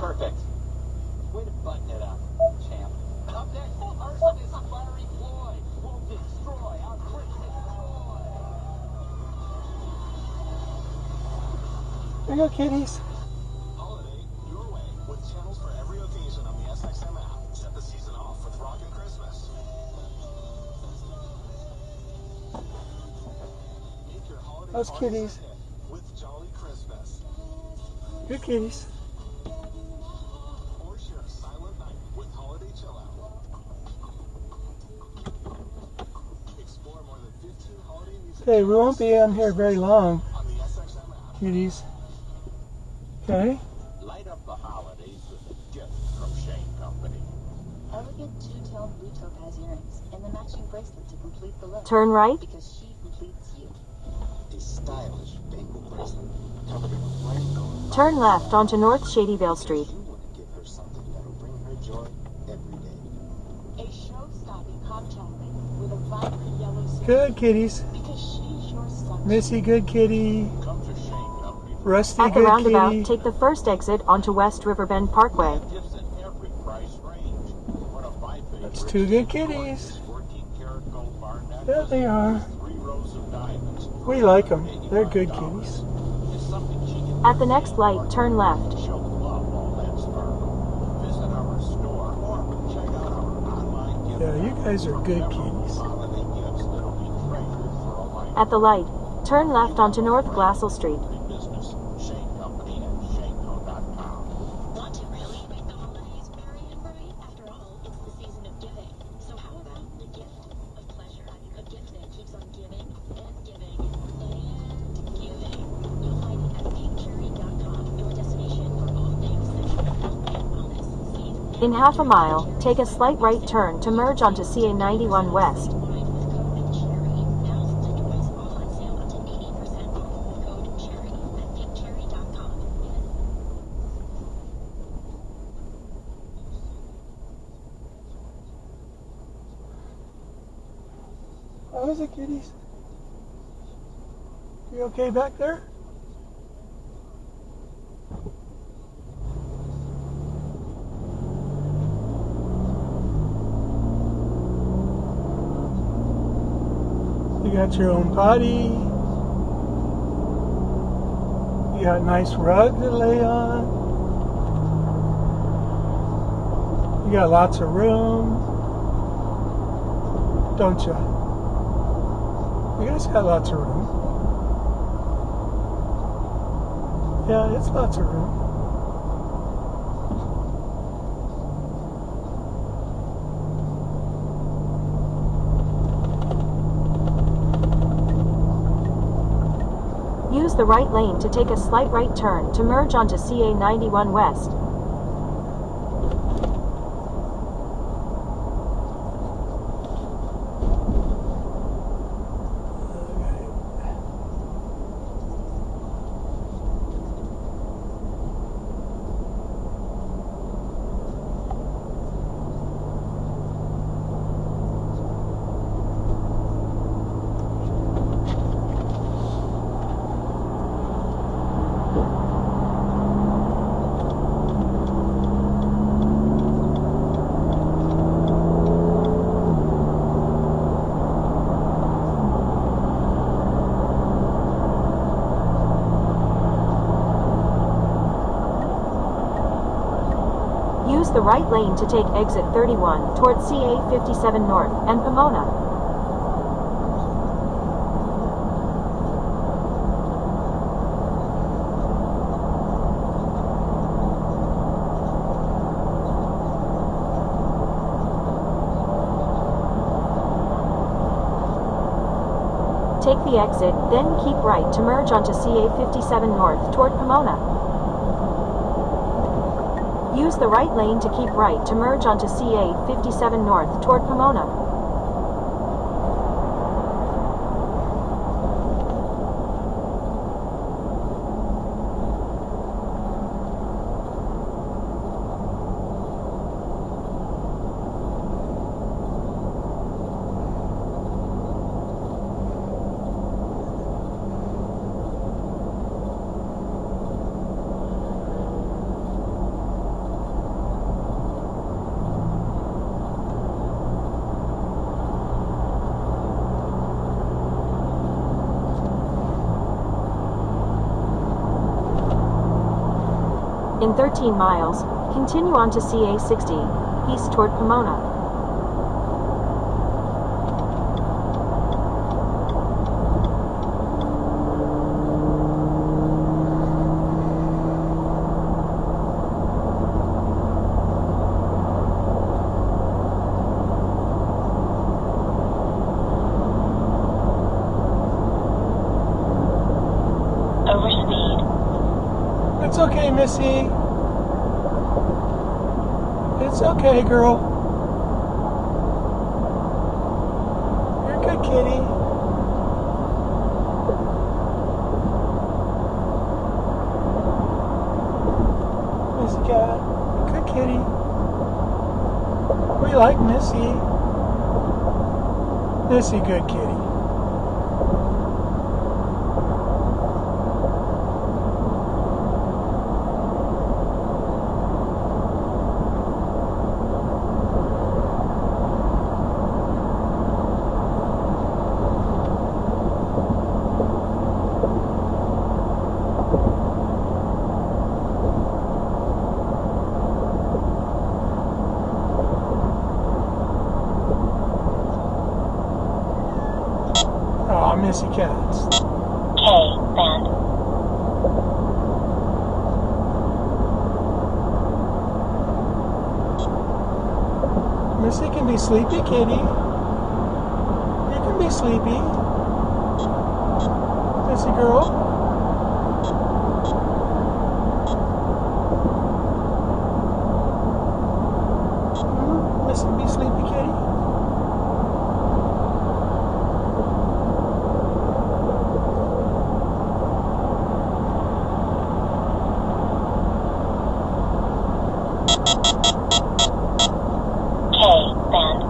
Perfect. Way to button it up, champ. Up next, Arson is Larry Floyd. Will destroy our Christmas joy. There you go, kitties. Holiday your way with channels for every occasion on the SXM app. Set the season off with Rockin' Christmas. Make your holiday Those parties kitties. a hit with Jolly Christmas. Good kitties. Or share a silent night with Holiday Chill Out. Explore more than 15 holiday music Hey, we won't be on here very long, on the SXM app. kitties. Okay? Light up the holidays with a gift from Shane Company. Elegant two-toned blue topaz earrings and the matching bracelet to complete the look. Turn right. Because she completes you. A stylish bangle bracelet covered in rainbow. Turn left onto North Shadyvale Street. You want to give her something that'll bring her joy every day. A show-stopping contract ring with a vibrant yellow stone. Good kitties. Because she's your sunshine. Missy, good kitty. Come to Shane Company for Rusty, At the good roundabout, kitty. take the first exit onto West Riverbend Parkway. gifts in every price range. One of my favorites. That's two good kitties. 14-karat gold bar necklace. There they are. 3 rows of diamonds. We like them. They're good kitties. It's something she can At the next light, turn left. show love all that sparkle. Visit our store or check out our online gift. Yeah, you guys are good kitties. Holiday gifts that'll be treasured for a life. At the light, turn left onto North Glassell Street. Business, Shane Company at shaneco.com. Want to really make the holidays merry and bright? After all, it's the season of giving. So how about the gift of pleasure? A gift that keeps on giving and giving and giving. You'll find it at pinkcherry.com, your destination for all things sexual health and wellness. See, In half a mile, take a slight right turn to merge onto CA 91 West. wine with code CHERRY. Now the toys all on sale up to 80% off with code CHERRY at pinkcherry.com. How is it, kitties? You okay back there? You got your own potty. You got a nice rug to lay on. You got lots of room. Don't you? You guys got lots of room. Yeah, it's lots of room. Use the right lane to take a slight right turn to merge onto CA 91 West. Use the right lane to take exit 31 toward CA 57 North and Pomona. Take the exit, then keep right to merge onto CA 57 North toward Pomona. Use the right lane to keep right to merge onto CA 57 North toward Pomona. In 13 miles, continue on to CA 60, east toward Pomona. It's okay, Missy. It's okay, girl. You're a good kitty. Missy cat. Good kitty. We like Missy. Missy, good kitty. Aw, Missy cats. K band. Missy can be sleepy, kitty. You can be sleepy. Missy girl. Missy be sleepy, kitty. K band.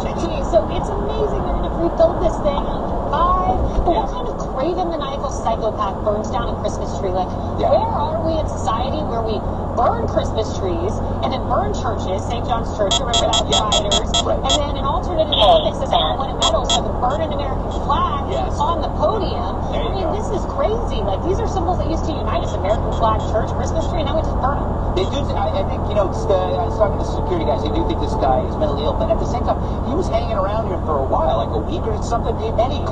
Okay, so it's amazing they're going to rebuild this thing on 5. But what kind of craven maniacal psychopath burns down a Christmas tree? Like, where are we in society where we burn Christmas trees and then burn churches, St. John's Church, remember that, rioters, and then an alternative Olympics is everyone in medals, so they burn an American flag on the podium. I mean, this is crazy. Like, these are symbols that used to unite us, American flag, church, Christmas tree, now we just burn them. They do. I think, I was talking to security guys. They do think this guy is mentally ill, but at the same time, he was hanging around here for a while, like a week or something. And he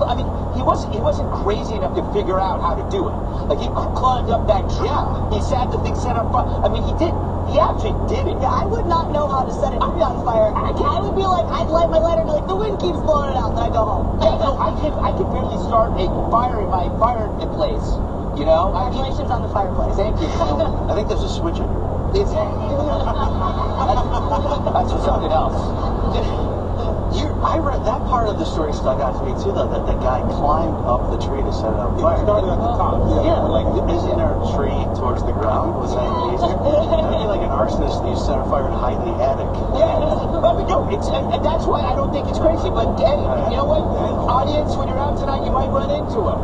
wasn't crazy enough to figure out how to do it. Like, he climbed up that tree. He sat the thing set on fire. I mean, he actually did it. Yeah, I would not know how to set a tree on fire. I would be like, I'd light my lighter and like, the wind keeps blowing it out, then I go home. Yeah, no, I could barely start a fire in my fireplace. Congratulations on the fireplace. Thank you. I think there's a switch in here. That's for something else. I read that part of the story stuck out to me too, though, that the guy climbed up the tree to set it on fire. It started at the top. Yeah, like, isn't there a tree towards the ground? Was that easier? That'd be like an arsonist that you set a fire and hide in the attic. Yeah, but no, and that's why I don't think it's crazy. But hey, you know what? Audience, when you're out tonight, you might run into him.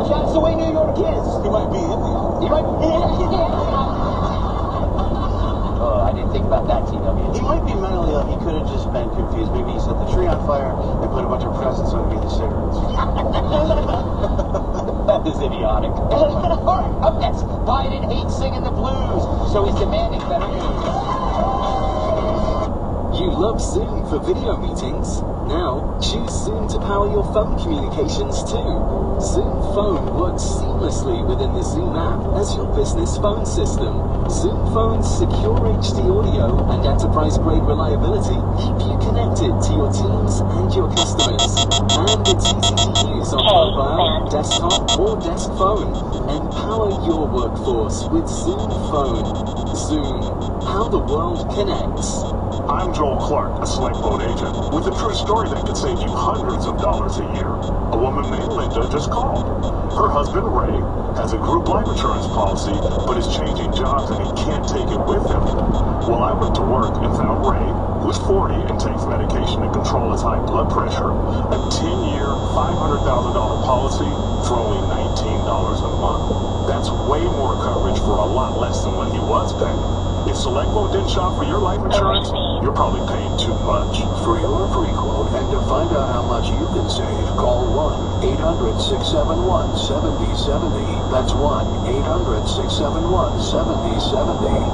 That's the way New York is. He might be in the attic. You might. Oh, I didn't think about that, TW. He might be mentally ill. He could have just been confused. Maybe he set the tree on fire and put a bunch of presents underneath the cigarettes. That is idiotic. All right, up next, Biden hates singing the blues, so he's demanding better news. You love Zoom for video meetings? Now, choose Zoom to power your phone communications too. Zoom Phone works seamlessly within the Zoom app as your business phone system. Zoom Phone's secure HD audio and enterprise-grade reliability keep you connected to your teams and your customers. And it's easy to use on mobile, desktop, or desk phone. Empower your workforce with Zoom Phone. Zoom, how the world connects. I'm Joel Clark, a select boat agent, with a true story that could save you hundreds of dollars a year. A woman named Linda just called. Her husband, Ray, has a group life insurance policy, but is changing jobs and he can't take it with him. Well, I went to work and found Ray, who's 40 and takes medication to control his high blood pressure, a 10-year, $500,000 policy for only $19 a month. That's way more coverage for a lot less than what he was paying. If SelectQuote didn't shop for your life insurance, you're probably paying too much. For your free quote and to find out how much you can save, call 1-800-671-7070. That's 1-800-671-7070.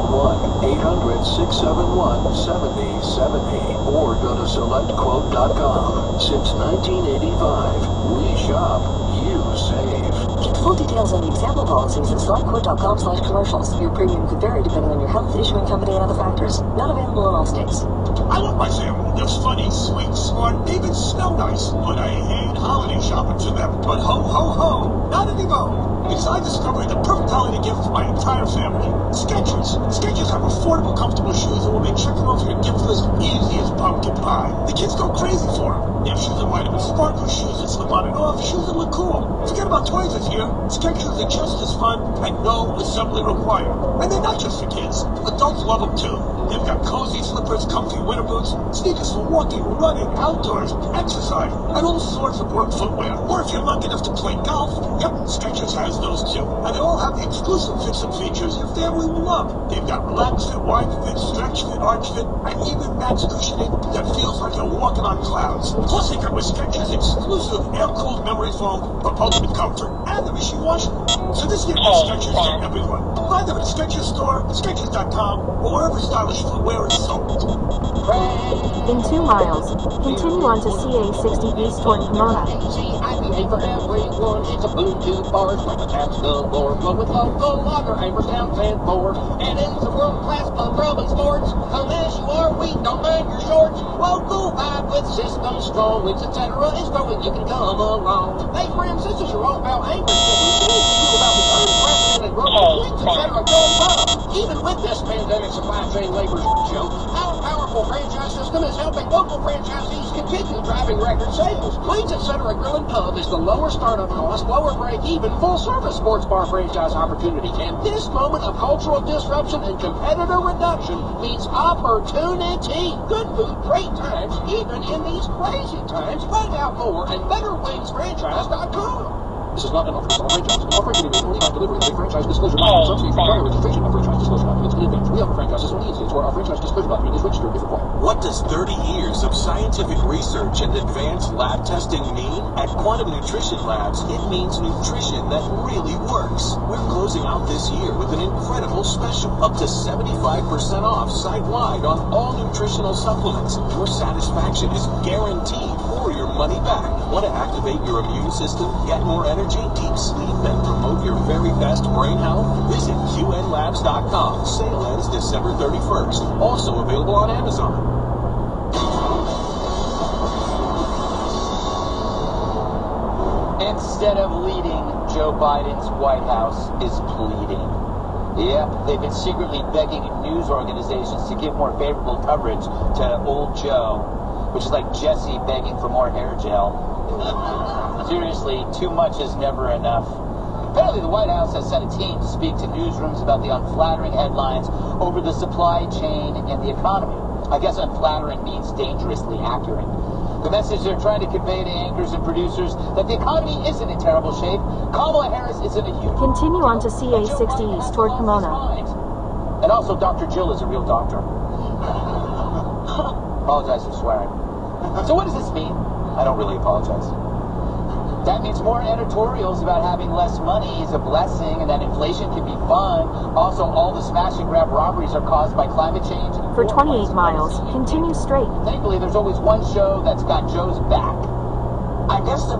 1-800-671-7070. Or go to SelectQuote.com. Since 1985, we shop, you save. Get full details on the example policies at SelectQuote.com/commercials. Your premium could vary depending on your health, issuing company, and other factors. Not available in all states. I love my family. They're funny, sweet, smart, even smell nice. But I hate holiday shopping to them. But ho, ho, ho, not anymore. Because I discovered the perfect holiday gift for my entire family. Skechers. Skechers have affordable, comfortable shoes that will make checking off your gift list easy as pumpkin pie. The kids go crazy for them. They have shoes that light up with sparkle, shoes that slip on and off, shoes that look cool. Forget about toys this year. Skechers are just as fun and no assembly required. And they're not just for kids. Adults love them too. They've got cozy slippers, comfy winter boots, sneakers for walking, running, outdoors, exercise, and all sorts of work footwear. Or if you're lucky enough to play golf, yep, Skechers has those too. And they all have the exclusive fits and features your family will love. They've got relaxed fit, wide fit, stretch fit, arch fit, and even max cushioning that feels like you're walking on clouds. Plus they come with Skechers exclusive air-cooled memory foam for ultimate comfort and the machine washable. So this gift is Skechers for everyone. Find them at Skechers store, Skechers.com, or wherever stylish footwear is sold. In 2 miles, continue on to CA 60 east toward Pomona. IPA for everyone. It's a Bluetooth bars like a taps galore. But with local lager, Amber's down 10-4. And it's a world-class pub rubbing sports. Unless you are weak, don't mind your shorts. Local vibe with system strong. It's etc. It's growing, you can come along. Hey friends, this is your own pal Amber. About the unprecedented growth of weeks, etc. going up. Even with this pandemic supply chain labor joke, our powerful franchise system is helping local franchisees continue driving record sales. Queens Etc. Grill and Pub is the lower startup cost, lower break-even, full-service sports bar franchise opportunity. And this moment of cultural disruption and competitor reduction means opportunity. Good food, great times, even in these crazy times. Find out more at BetterWingsFranchise.com. This is not an offer for all franchises. Offer can be made only by delivering a franchise disclosure document. Some states require registration of franchise disclosure documents in advance. We offer franchises only in states where our franchise disclosure document is registered if required. What does 30 years of scientific research and advanced lab testing mean? At Quantum Nutrition Labs, it means nutrition that really works. We're closing out this year with an incredible special, up to 75% off site-wide on all nutritional supplements. Your satisfaction is guaranteed or your money back. Want to activate your immune system, get more energy, deep sleep, and promote your very best brain health? Visit qnlabs.com. Sale ends December 31st. Also available on Amazon. Instead of leading, Joe Biden's White House is pleading. Yep, they've been secretly begging news organizations to give more favorable coverage to old Joe, which is like Jesse begging for more hair gel. Seriously, too much is never enough. Apparently, the White House has sent a team to speak to newsrooms about the unflattering headlines over the supply chain and the economy. I guess unflattering means dangerously accurate. The message they're trying to convey to anchors and producers that the economy isn't in terrible shape. Kamala Harris isn't a huge... Continue on to CA 60 East toward Pomona. And also, Dr. Jill is a real doctor. Apologize for swearing. So what does this mean? I don't really apologize. That means more editorials about having less money is a blessing and that inflation can be fun. Also, all the smash and grab robberies are caused by climate change. For 28 miles, continue straight. Thankfully, there's always one show that's got Joe's back. I guess the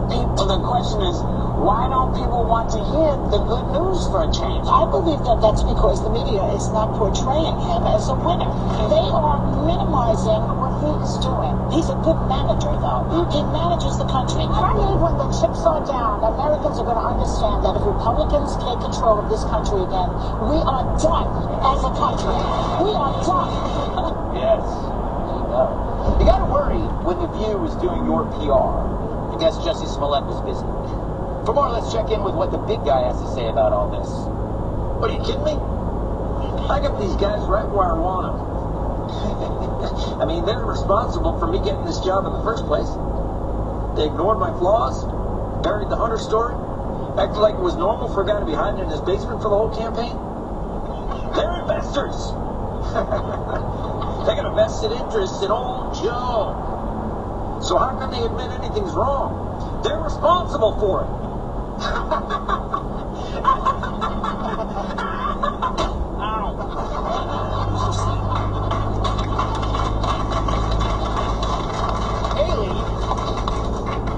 question is, why don't people want to hear the good news for a change? I believe that that's because the media is not portraying him as a winner. They are minimizing what he is doing. He's a good manager, though. He manages the country. I believe when the chips are down, Americans are going to understand that if Republicans take control of this country again, we are done as a country. We are done. Yes. You gotta worry when The View is doing your PR. I guess Jussie Smollett was busy. For more, let's check in with what the big guy has to say about all this. What, are you kidding me? I got these guys right where I want them. I mean, they're responsible for me getting this job in the first place. They ignored my flaws, buried the Hunter story, acted like it was normal for a guy to be hiding in his basement for the whole campaign. They're investors. They got a vested interest in old Joe. So how can they admit anything's wrong? They're responsible for it.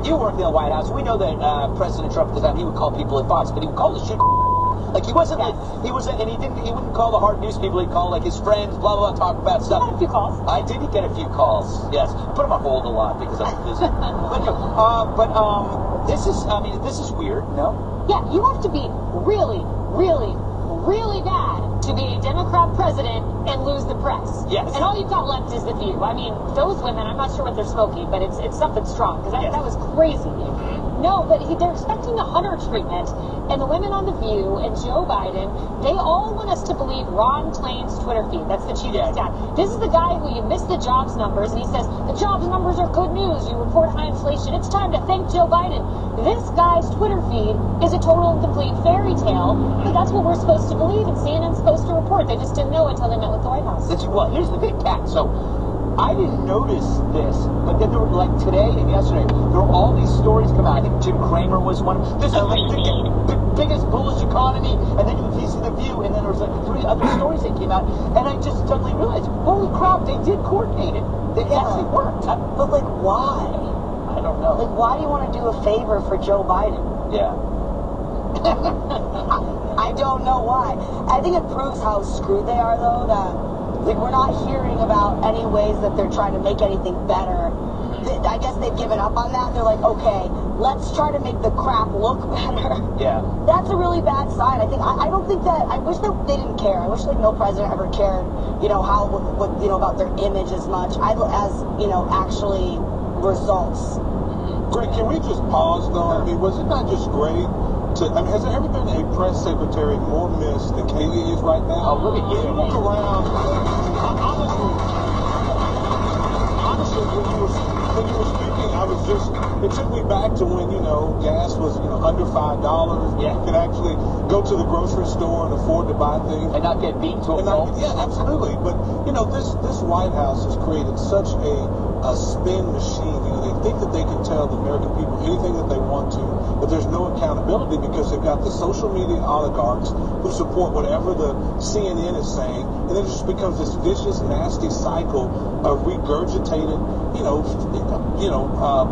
You work in the White House. We know that President Trump at the time, he would call people at Fox, but he would call the shit. Like he wasn't like he wasn't, and he wouldn't call the hard news people. He'd call like his friends, blah blah blah, talk about stuff. You got a few calls. I did get a few calls. Yes, I put him on hold a lot because I was busy. This is weird. No. Yeah, you have to be really, really, really bad to be a Democrat president and lose the press. Yes. And all you've got left is The View. I mean, those women, I'm not sure what they're smoking, but it's something strong, because that was crazy. No, but they're expecting the Hunter treatment, and the women on The View and Joe Biden, they all want us to believe Ron Klain's Twitter feed. That's the chief of staff. This is the guy who you missed the jobs numbers, and he says, the jobs numbers are good news. You report high inflation. It's time to thank Joe Biden. This guy's Twitter feed is a total and complete fairy tale, but that's what we're supposed to believe, and CNN's supposed to report. They just didn't know until they met with the White House. Well, here's the big catch. So, I didn't notice this, but then there were, like, today and yesterday, there were all these stories come out. I think Jim Cramer was one. This is like the biggest bullish economy, and then you see The View, and then there was like 3 other stories that came out, and I just suddenly realized, holy crap, they did coordinate it. They actually worked. But, like, why? I don't know. Like, why do you want to do a favor for Joe Biden? Yeah. I don't know why. I think it proves how screwed they are, though, that, like, we're not hearing about any ways that they're trying to make anything better. I guess they've given up on that. They're like, okay, let's try to make the crap look better. Yeah. That's a really bad sign. I don't think that, I wish that they didn't care. I wish, like, no president ever cared, you know, about their image as much, as, you know, actually results. Greg, can we just pause though? I mean, was it not just great? Has there ever been a press secretary more missed than Katie is right now? Oh, look at you. You look around. Honestly, when you were speaking, it took me back to when, gas was, under $5. Yeah. You could actually go to the grocery store and afford to buy things. And not get beaten to a pulp. Yeah, absolutely. But, this White House has created such a spin machine. They think that they can tell the American people anything that they want to, but there's no accountability because they've got the social media oligarchs who support whatever the CNN is saying, and it just becomes this vicious, nasty cycle of regurgitated,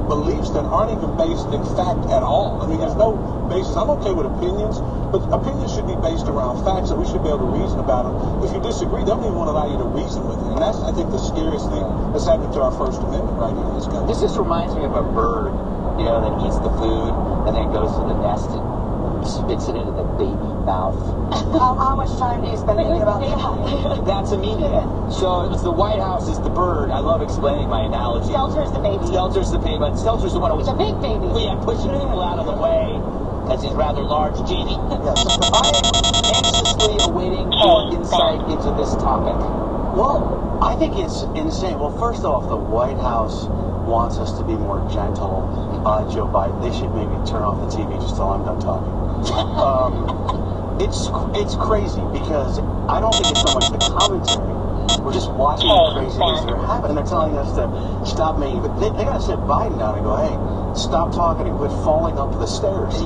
beliefs that aren't even based in fact at all. I mean, there's no basis. I'm okay with opinions, but opinions should be based around facts, and we should be able to reason about them. If you disagree, they don't even want to allow you to reason with it, and that's, I think, the scariest thing that's happening to our First Amendment right now in this country. This just reminds me of a bird, that eats the food and then goes to the nest and spits it into the baby mouth. How much time do you spend thinking about that? That's immediate. So it's the White House is the bird. I love explaining my analogy. Stelter's the baby. Stelter's the baby, but Stelter's the one who was a big baby. Well, yeah, pushing people out of the way because he's rather large, Genie. I am anxiously awaiting your insight into this topic. Well, I think it's insane. Well, first off, the White House wants us to be more gentle. Joe Biden, they should maybe turn off the TV just till I'm done talking. It's crazy because I don't think it's so much the commentary. We're just watching the crazy things that are happening. They're telling us to stop making, but they gotta sit Biden down and go, hey, stop talking and quit falling up the stairs.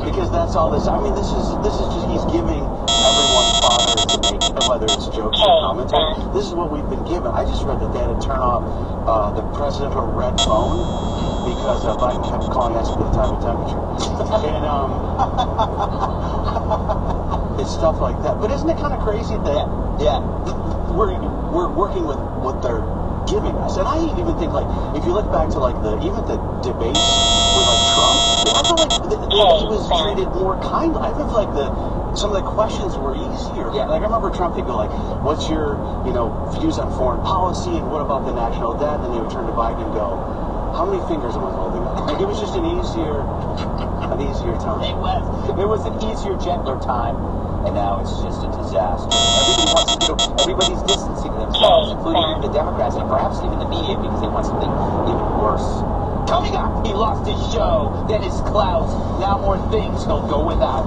Because that's all this. I mean, this is just he's giving everyone fodder to make, whether it's jokes or commentary. This is what we've been given. I just read that they had to turn off the presidential red phone because Biden kept calling asking for the time and temperature. And it's stuff like that. But isn't it kind of crazy that we're working with what they're giving us? And I even think, like, if you look back to even the debates with Trump, I feel like he was treated more kindly. I feel like some of the questions were easier. Yeah. Like I remember Trump, he'd go like, "What's your views on foreign policy and what about the national debt?" And they would turn to Biden and go, "How many fingers am I holding up?" It was just an easier time. It was an easier, gentler time, and now it's just a disaster. Everybody's distancing themselves, including the Democrats and perhaps even the media, because they want something even worse. Coming up, he lost his show, then his clout. Now more things he'll go without.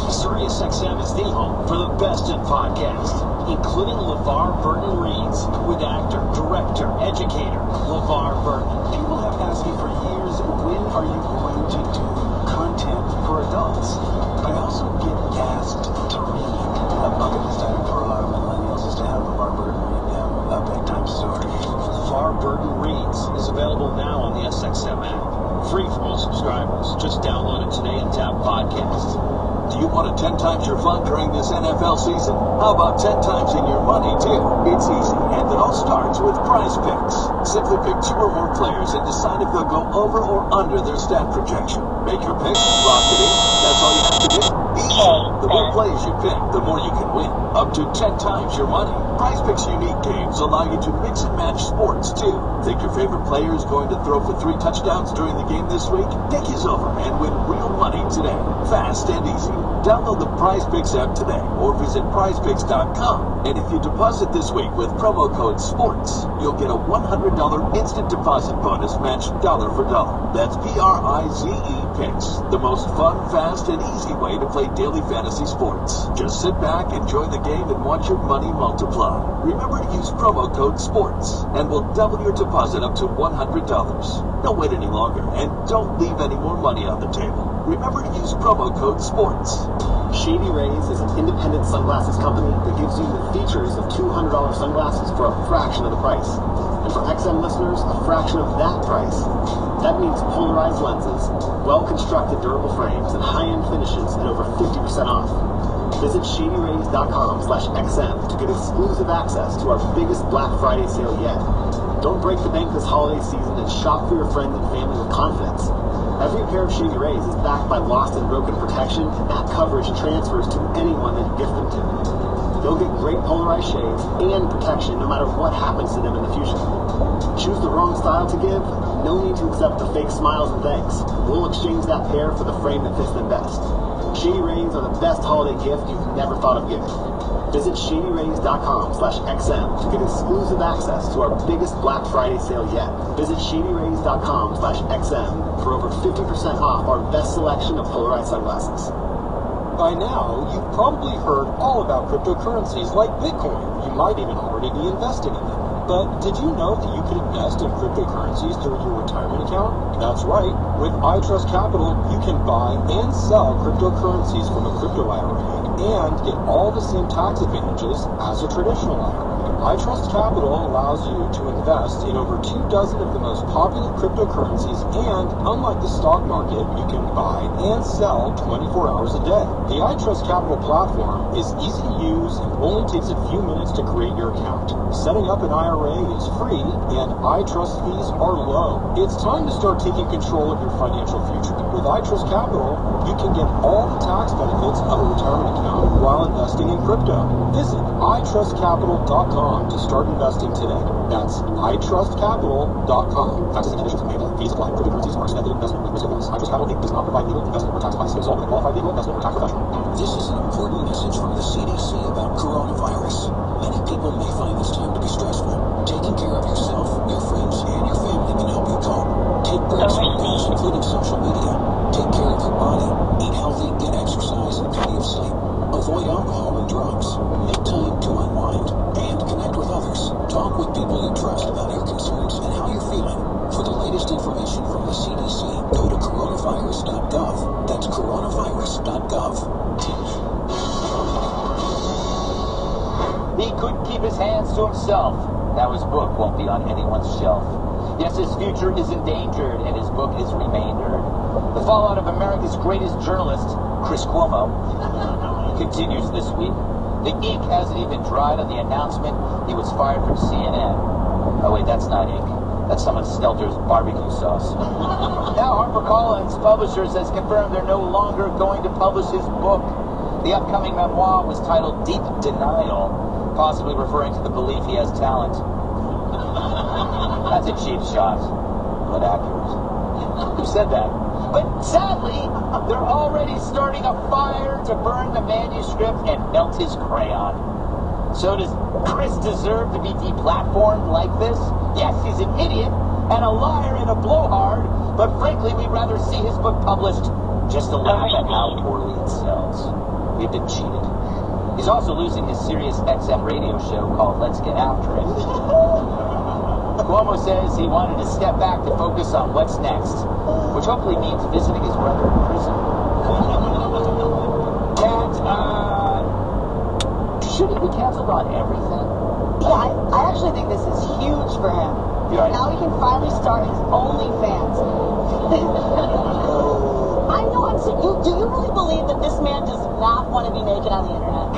SiriusXM is the home for the best in podcasts, including LeVar Burton Reads with actor, director, educator LeVar Burton. People have asked me for years, when are you going to do content for adults? I also get asked to read. A bucket list item for a lot of millennials is to have LeVar Burton read them a bedtime story. LeVar Burton Reads is available now on the SXM app. Free for all subscribers. Just download it today and tap podcasts. Do you want to 10 times your fun during this NFL season? How about 10 times in your money, too? It's easy, and it all starts with Prize Picks. Simply pick 2 or more players and decide if they'll go over or under their stat projection. Make your pick, lock it in. That's all you have to do. Easy. The more players you pick, the more you can win. Up to 10 times your money. Prize Picks unique games allow you to mix and match sports, too. Think your favorite player is going to throw for 3 touchdowns during the game this week? Take his over and win real money today. Fast and easy. Download the Prize Picks app today or visit prizepicks.com. And if you deposit this week with promo code SPORTS, you'll get a $100 instant deposit bonus matched dollar for dollar. That's PRIZE Picks, the most fun, fast, and easy way to play daily fantasy sports. Just sit back, enjoy the game, and watch your money multiply. Remember to use promo code SPORTS, and we'll double your deposit up to $100. Don't wait any longer, and don't leave any more money on the table. Remember to use promo code SPORTS. Shady Rays is an independent sunglasses company that gives you the features of $200 sunglasses for a fraction of the price. And for XM listeners, a fraction of that price. That means polarized lenses, well-constructed durable frames, and high-end finishes at over 50% off. Visit ShadyRays.com/XM to get exclusive access to our biggest Black Friday sale yet. Don't break the bank this holiday season and shop for your friends and family with confidence. Every pair of Shady Rays is backed by lost and broken protection, and that coverage transfers to anyone that you gift them to. They'll get great polarized shades and protection no matter what happens to them in the future. Choose the wrong style to give? No need to accept the fake smiles and thanks. We'll exchange that pair for the frame that fits them best. Shady Rays are the best holiday gift you've never thought of giving. Visit ShadyRays.com/XM to get exclusive access to our biggest Black Friday sale yet. Visit ShadyRays.com/XM for over 50% off our best selection of polarized sunglasses. By now, you've probably heard all about cryptocurrencies like Bitcoin. You might even already be invested in them. But did you know that you could invest in cryptocurrencies through your retirement account? That's right. With iTrust Capital, you can buy and sell cryptocurrencies from a crypto IRA and get all the same tax advantages as a traditional IRA. iTrust Capital allows you to invest in over 24 of the most popular cryptocurrencies, and unlike the stock market, you can buy and sell 24 hours a day. The iTrust Capital platform is easy to use and only takes a few minutes to create your account. Setting up an IRA is free, and iTrust fees are low. It's time to start taking control of your financial future. With iTrust Capital, you can get all the tax benefits of a retirement account while investing in crypto. Visit iTrustCapital.com to start investing today. That's iTrustCapital.com. Taxes and conditions may apply. Fees apply. Cryptocurrencies are extended investment with risk advice. iTrust Capital Inc. does not provide legal, investment, or tax advice. Consult with a qualified legal, investment, or tax professional. This is an important message from the CDC about coronavirus. Many people may find this time to be stressful. Taking care of yourself, your friends, and your family can help you cope. Take breaks from news, including social media. Take care of your body. Eat healthy, get exercise, and plenty of sleep. Avoid alcohol and drugs. Make time to unwind and connect with others. Talk with people you trust about your concerns and how you're feeling. For the latest information from the CDC, go to coronavirus.gov. That's coronavirus.gov. He couldn't keep his hands to himself. Now his book won't be on anyone's shelf. Yes, his future is endangered, and his book is remaindered. The fallout of America's greatest journalist, Chris Cuomo, continues this week. The ink hasn't even dried on the announcement he was fired from CNN. Oh wait, that's not ink. That's some of Stelter's barbecue sauce. Now HarperCollins Publishers has confirmed they're no longer going to publish his book. The upcoming memoir was titled Deep Denial, possibly referring to the belief he has talent. That's a cheap shot, but accurate. Who said that? But sadly, they're already starting a fire to burn the manuscript and melt his crayon. So does Chris deserve to be deplatformed like this? Yes, he's an idiot and a liar and a blowhard, but frankly, we'd rather see his book published just to laugh at how poorly it sells. We've been cheated. He's also losing his Sirius XM radio show called Let's Get After It. Cuomo says he wanted to step back to focus on what's next, which hopefully means visiting his brother in prison. And, should he be canceled on everything? Yeah, I actually think this is huge for him. Right. Now he can finally start his OnlyFans. I know, I'm saying, do you really believe that this man does not want to be naked on the internet?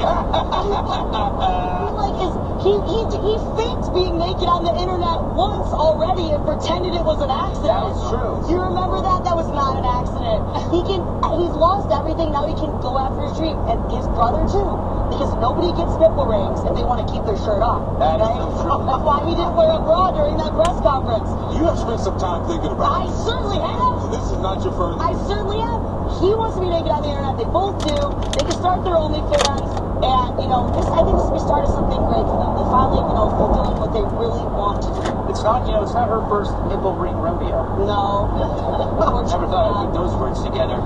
He faked being naked on the internet once already and pretended it was an accident. That was true. You remember that? That was not an accident. He's lost everything. Now he can go after his dream. And his brother too. Because nobody gets nipple rings if they want to keep their shirt off. That is so true. That's why he didn't wear a bra during that press conference. You have spent some time thinking about it. I certainly have. This is not your first. I certainly have. He wants to be naked on the internet. They both do. They can start their OnlyFans. And, I think this will be starting something great for them. They finally, fulfilling what they really want to do. It's not her first nipple ring rodeo. No. Never thought I'd put those words together.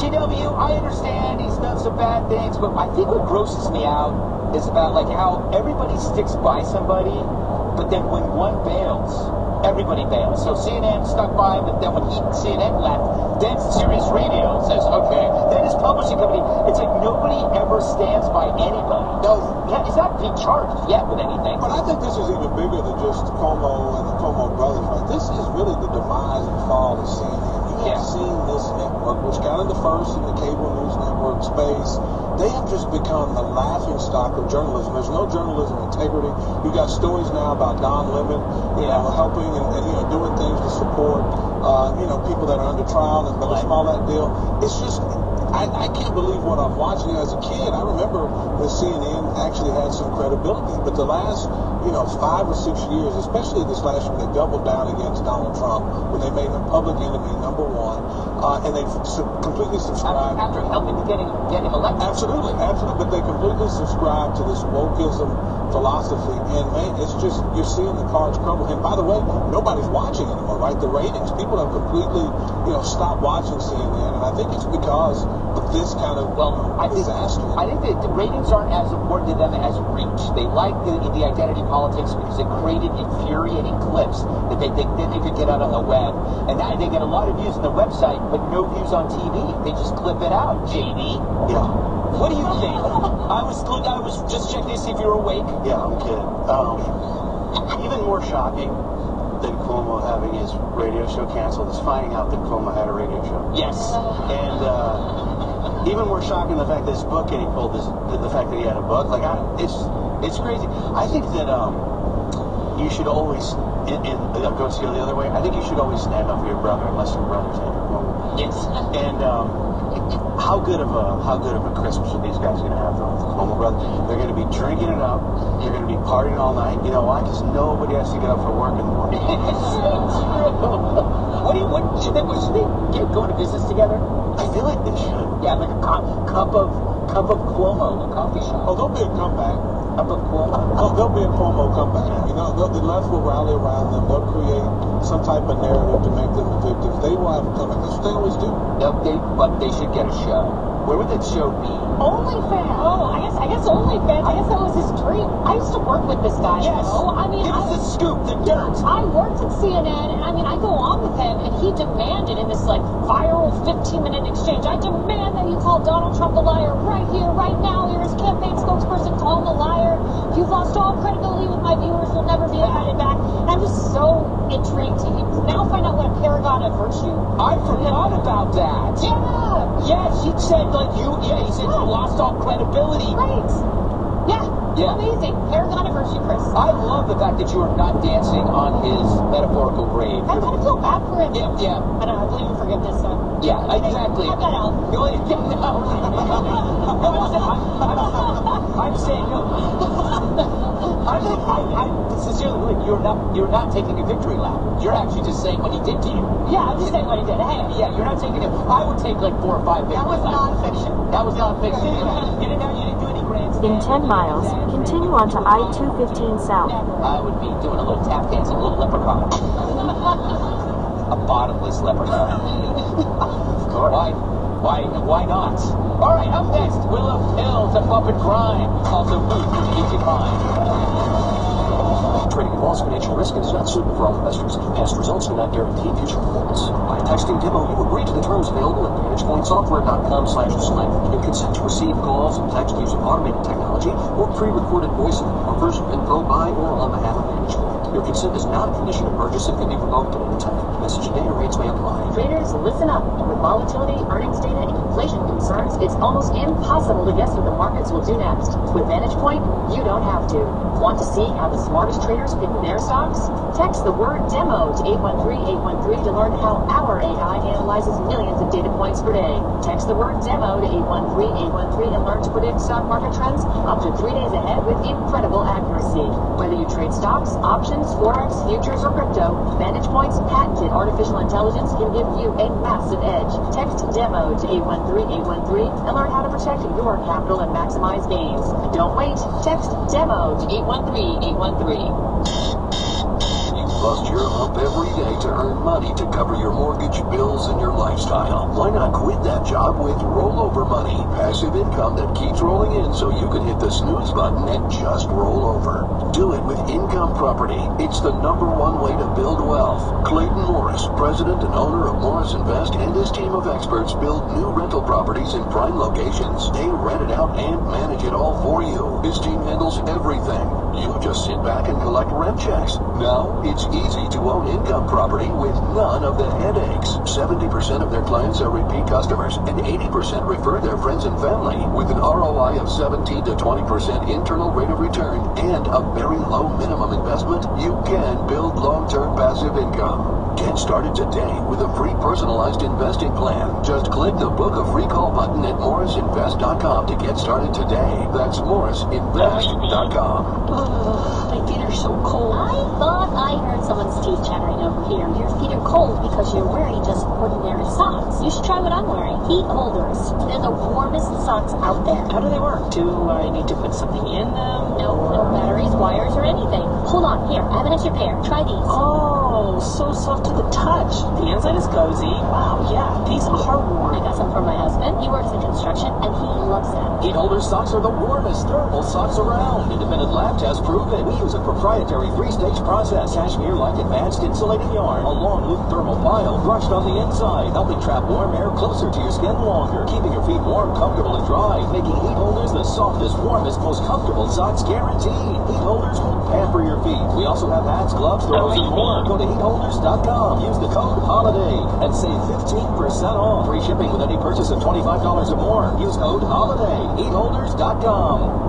TW, I understand he's done some bad things, but I think what grosses me out is about, how everybody sticks by somebody, but then when one bails, everybody bails. So CNN stuck by him, but then when CNN left, then Sirius Radio says, okay, then his publishing company. It's like nobody ever stands by anybody. No, he's not being charged yet with anything. But I think this is even bigger than just Cuomo and the Cuomo brothers, right? This is really the demise and fall of CNN. You have seen this network, which got in the first in the cable news network space. They have just become the laughing stock of journalism. There's no journalism integrity. You got stories now about Don Lemon, helping and doing things to support, people that are under trial and all that deal. It's just, I can't believe what I'm watching as a kid. I remember when CNN actually had some credibility, but the last, 5 or 6 years, especially this last year, they doubled down against Donald Trump when they made him public enemy number one, and they completely subscribed. After helping to get him elected. Absolutely, but they completely subscribe to this wokeism philosophy, and man, it's just, you're seeing the cards crumble. And by the way, nobody's watching anymore, right? The ratings, people have completely, stopped watching CNN, and I think it's because of this kind of disaster. I think that the ratings aren't as important to them as reach. They like the identity politics because it created infuriating clips that they could get out on the web, and now they get a lot of views on the website, but no views on TV. They just clip it out. JD, what do you think? I was just checking to see if you were awake. Yeah, I'm kidding. Even more shocking than Cuomo having his radio show canceled is finding out that Cuomo had a radio show. Yes. And even more shocking the fact that his book getting pulled is the fact that he had a book. Like, it's crazy. I think that you should always, go scale the other way, I think you should always stand up for your brother unless your brother's Andrew Cuomo. Yes. And how good of a Christmas are these guys going to have though with the Cuomo brother? They're going to be drinking it up. They're going to be partying all night. You know why? Because nobody has to get up for work in the morning. It's so true. Should they get going to business together? I feel like they should. Yeah, like a cup of Cuomo, a coffee shop. Oh, there'll be a comeback. Cup of Cuomo. Oh, there'll be a Cuomo comeback. The left will rally around them. They'll create some type of narrative to make them the victims. They will have a comeback. That's what they always do. But they should get a show. Where would that show be? OnlyFans. Oh, I guess OnlyFans. I guess that was his dream. I used to work with this guy. Yes. Give us the scoop, the dirt. I worked at CNN, and I go on with him, and he demanded in this viral 15-minute exchange, I demand that you call Donald Trump a liar right here, right now. You're his campaign spokesperson. Call him a liar. You've lost all credibility with my viewers. We'll never be invited back. And I'm just so intrigued to now find out what a paragon of virtue. I forgot about that. Yeah. Yes, he said he said you lost all credibility. Right. Yeah. Amazing. Paragon of virtue, Chris. I love the fact that you are not dancing on his metaphorical grave. I kind of feel bad for him. Yeah. I know, I believe in forgiveness, so. Yeah, exactly. Cut that out. I'm saying, I sincerely believe you're not taking a victory lap. You're actually just saying what he did to you. Yeah, I'm just saying what he did. Hey. Yeah, you're not taking it. I would take 4 or 5 victory laps. That was non-fiction. You didn't do any grants. In 10 miles, continue on to I-215 South. I would be doing a little tap dance, a little leprechaun. A bottomless leprechaun. Why not? All right, up next, Willow Pills, a bump and grind. Also, food to keep you fine. Trading involves financial risk and is not suitable for all investors. Past results do not guarantee future performance. By texting DIMO, you agree to the terms available at VantagePointSoftware.com/disclaimer. You consent to receive calls and text using automated technology or pre-recorded voice offers info by or on behalf of management. Your consent is not a condition of purchase and can be revoked at any time. Message and data rates may apply. Traders, listen up. With volatility, earnings data, and inflation concerns, it's almost impossible to guess what the markets will do next. With VantagePoint, you don't have to. Want to see how the smartest traders pick their stocks? Text the word DEMO to 813-813 to learn how our AI analyzes millions of data points per day. Text the word DEMO to 813-813 and learn to predict stock market trends up to 3 days ahead with incredible accuracy. Whether you trade stocks, options, forex, futures, or crypto, VantagePoint's patented artificial intelligence can give you a massive edge. Text DEMO to 813-813 and learn how to protect your capital and maximize gains. Don't wait. Text DEMO to 813-813. Bust your hump every day to earn money to cover your mortgage, bills, and your lifestyle. Why not quit that job with rollover money? Passive income that keeps rolling in so you can hit the snooze button and just roll over. Do it with Income Property. It's the #1 way to build wealth. Clayton Morris, president and owner of Morris Invest, and his team of experts build new rental properties in prime locations. They rent it out and manage it all for you. His team handles everything. You just sit back and collect rent checks. Now, it's easy to own income property with none of the headaches. 70% of their clients are repeat customers, and 80% refer their friends and family. With an ROI of 17 to 20% internal rate of return and a very low minimum investment, you can build long-term passive income. Get started today with a free personalized investing plan. Just click the Book a Free Call button at morrisinvest.com to get started today. That's morrisinvest.com. My feet are so cold. I thought I heard someone's teeth chattering over here. Your feet are cold because you're wearing just ordinary socks. You should try what I'm wearing. Heat holders. They're the warmest socks out there. How do they work? Do I need to put something in them? No batteries, wires, or anything. Hold on, here, I have an extra pair. Try these. Oh, so soft to the touch. The inside is cozy. Wow, yeah, these are warm. I got some from my husband. He works in construction, and he loves them. Heat holder socks are the warmest thermal socks around. Independent lab tests prove it. We use a proprietary three-stage process. Cashmere-like advanced insulating yarn, a long-loop thermal pile brushed on the inside, helping trap warm air closer to your skin longer, keeping your feet warm, comfortable, and dry, making heat holders the softest, warmest, most comfortable socks guaranteed. Heat holders will pamper your feet. We also have hats, gloves, throws, and more. Go to heatholders.com. Use the code HOLIDAY and save 15% off. Free shipping with any purchase of $25 or more. Use code HOLIDAY. Heatholders.com.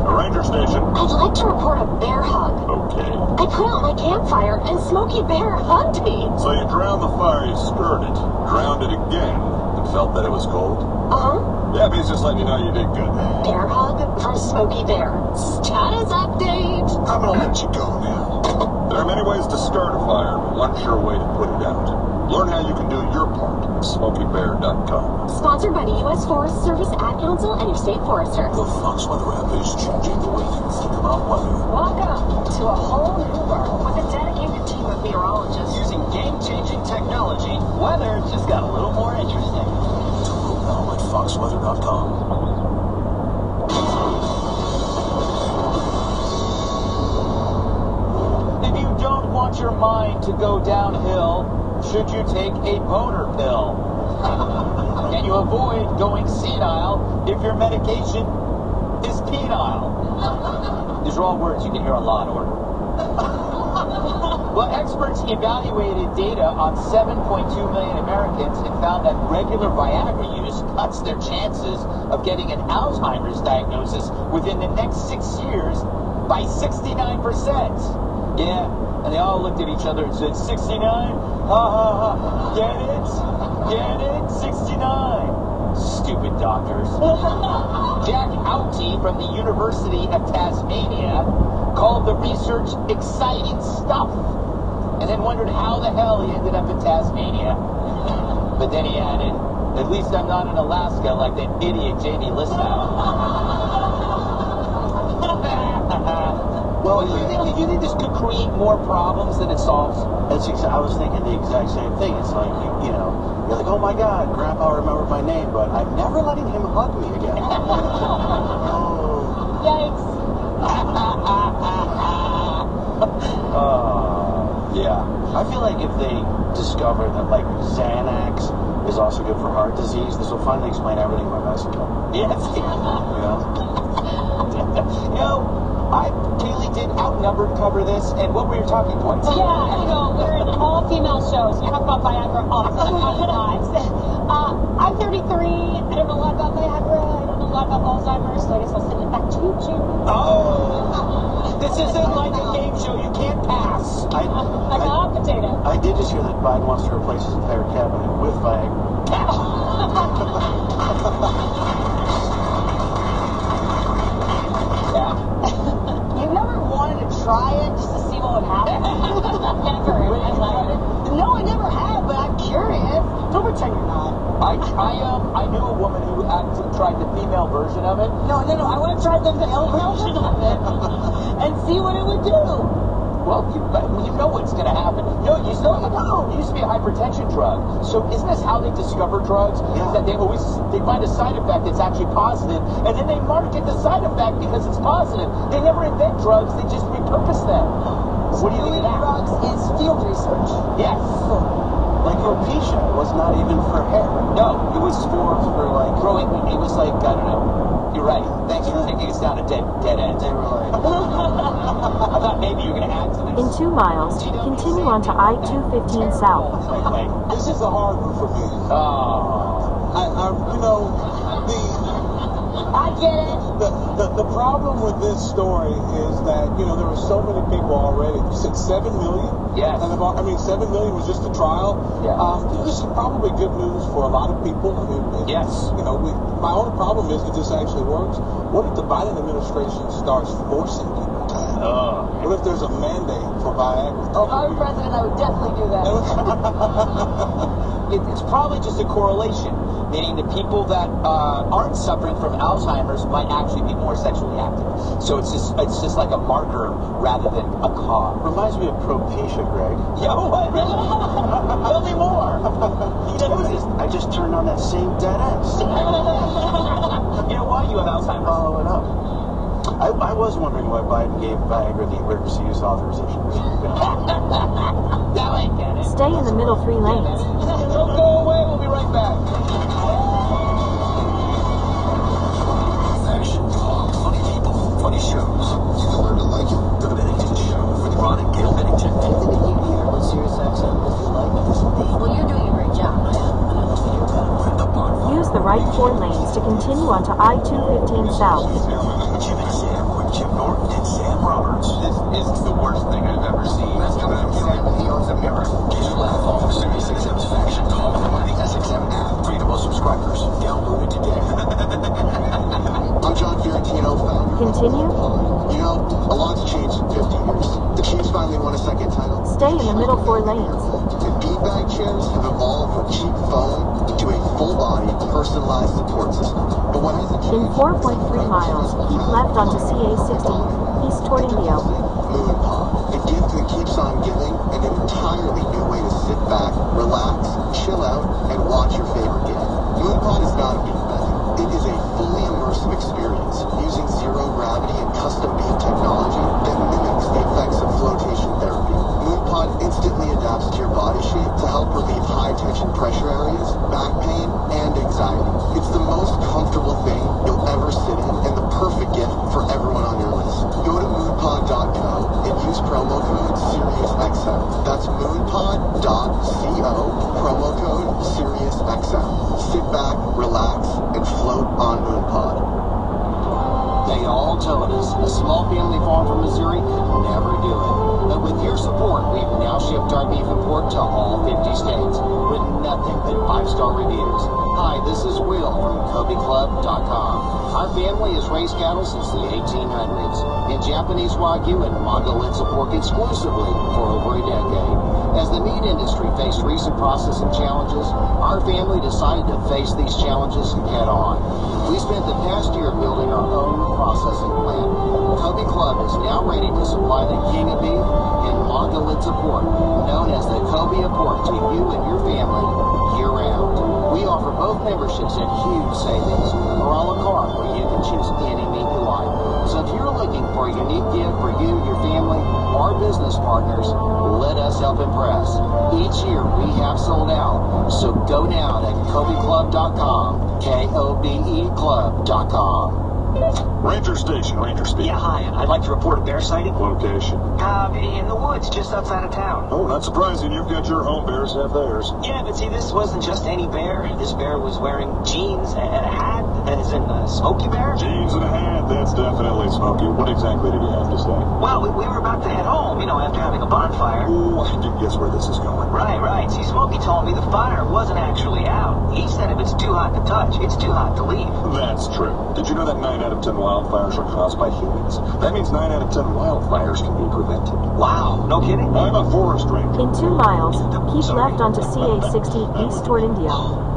Ranger Station. I'd like to report a bear hug. Okay. I put out my campfire and Smokey Bear hugged me. So you drowned the fire, you stirred it, drowned it again, and felt that it was cold? Uh-huh. Yeah, but he's just letting you know you did good. Bear hug from Smokey Bear. Status update. I'm gonna let you go now. There are many ways to start a fire, but one sure way to put it out. Learn how you can do your part at SmokeyBear.com. Sponsored by the U.S. Forest Service, Ad Council, and your state forester. The Fox Weather app is changing the way you think about weather. Welcome to a whole new world with a dedicated team of meteorologists. Using game-changing technology, weather just got a little more interesting. Download now at foxweather.com. If you don't want your mind to go downhill, should you take a boner pill? Can you avoid going senile if your medication is penile? These are all words you can hear on Law and Order. Well, experts evaluated data on 7.2 million Americans and found that regular Viagra use cuts their chances of getting an Alzheimer's diagnosis within the next 6 years by 69%. Yeah, and they all looked at each other and said, 69? Ha ha ha. Get it? Get it? 69. Stupid doctors. Jack Outie from the University of Tasmania called the research exciting stuff and then wondered how the hell he ended up in Tasmania. But then he added, at least I'm not in Alaska like that idiot Jamie Listow. Well, do you think this could create more problems than it solves? I was thinking the exact same thing. It's like, you know, you're like, oh my God, Grandpa remembered my name, but I'm never letting him hug me again. Yikes. Yeah. I feel like if they discover that, like, Xanax is also good for heart disease, this will finally explain everything about Mexico. Yes. You know? Kaylee did Outnumbered cover this, and what were your talking points? Yeah, we're in all-female shows. You talk about Viagra all the time. I'm 33. I don't know a lot about Viagra. I don't know a lot about Alzheimer's, so I guess I'll send it back to you, Jim. Oh! This isn't like a game show. You can't pass. Like a hot potato. I did just hear that Biden wants to replace his entire cabinet with Viagra. Try it just to see what would happen. No, I never have, but I'm curious. Don't pretend you're not. I knew a woman who actually tried the female version of it. No, I want to try the male version of it and see what it would do. Well, you know what's going to happen. No, you know. It used to be a hypertension drug. So isn't this how they discover drugs? Yeah. That they find a side effect that's actually positive, and then they market the side effect because it's positive. They never invent drugs; they just repurpose them. What do you think of that? Drugs is field research. Yes. Like alopecia was not even for hair. No, it was for like growing. It was like, I don't know. You're right. Thanks for thinking it's down a dead end. They were like, I thought maybe you were going to add something. In 2 miles, continue on to I-215 South. Wait. This is a hard one for me. Oh. I get it. The problem with this story is that, there were so many people already. You said 7 million? Yes. And 7 million was just a trial. Yeah. This is probably good news for a lot of people. Yes. My only problem is that this actually works. What if the Biden administration starts forcing people to have it? What if there's a mandate for Viagra? Oh, if I were president, I would definitely do that. It's probably just a correlation, meaning the people that aren't suffering from Alzheimer's might actually be more sexually active. So it's just like a marker rather than a cause. reminds me of Propecia, Greg. Yeah, what? Really? Tell me more. I just turned on that same dead end. You know why you have Alzheimer's? Follow it up. I was wondering why Biden gave Viagra the emergency use authorization. Now I get it. Stay in the middle 3 lanes. Don't go away. We'll be right back. Fashion talk, funny people, funny shows. You can learn to like it. The Bennington Show with Ron and Gail Bennington. Anything that you hear on Sirius XM that you like, Well, you're doing a great job. With the bonfire. Use the right 4 lanes to continue on to I-215 South. Jim and Sam with Jim Norton and Sam Roberts. This is the worst thing I've ever seen. He owns a mirror. Just laugh off of Sirius XM's Fashion Talk on the SXM app. 3 to most subscribers. Download it today. I'm John Fiorentino, founder. Continue. A lot's changed in 50 years. The Chiefs finally won a second title. Stay in the middle 4 lanes. And beanbag chairs have evolved from cheap foam to a full-body, personalized support system. But what hasn't In changed? 4.3 miles, keep left onto CA60, east toward Indio. Moon Pod, a gift that keeps on giving, and an entirely new way to sit back, relax, chill out, and watch your favorite game. Moon Pod is not a beanbag. It is a fully immersive experience using zero gravity and custom beam technology that mimics the effects of flotation therapy. Moon Pod instantly adapts to your body shape to help relieve high-tension pressure areas, back pain, and anxiety. It's the most comfortable thing you'll ever sit in, and the perfect gift for everyone on your list. Go to moonpod.co and use promo code SiriusXM. That's moonpod.co, promo code SiriusXM. Sit back, relax, and float on Moonpod. They all told us a small family farm from Missouri could never do it. But with your support, we've now shipped our beef and pork to all 50 states with nothing but 5-star reviews. Hi, this is Will from KobeClub.com. Our family has raised cattle since the 1800s, and Japanese Wagyu and Mongolitsa pork exclusively for over a decade. As the meat industry faced recent processing challenges, our family decided to face these challenges head on. We spent the past year building our own processing plant. Kobe Club is now ready to supply the king of beef and Mongolitsa pork, known as the Kobe of pork, to you and your family year-round. We offer both memberships at huge savings, or a la carte, where you can choose any meat you like. So if you're looking for a unique gift for you, your family, or business partners, let us help impress. Each year we have sold out, so go now to KobeClub.com, KOBE Club.com. Ranger Station, Ranger Speed. Yeah, hi. I'd like to report a bear sighting. Location. In the woods, just outside of town. Oh, not surprising. You've got your home, bears have theirs. Yeah, but see, this wasn't just any bear. This bear was wearing jeans and a hat, as in a Smokey Bear. Jeans and a hat, that's definitely Smokey. What exactly did he have to say? Well, we were about to head home, after having a bonfire. Ooh, I can guess where this is going. Right. See, Smokey told me the fire wasn't actually out. He said if it's too hot to touch, it's too hot to leave. That's true. Did you know that 9 out of 10 wildfires are caused by humans? That means 9 out of 10 wildfires can be prevented. Wow, no kidding. I'm a forest ranger. In 2 miles, keep left onto CA60 east toward Indio.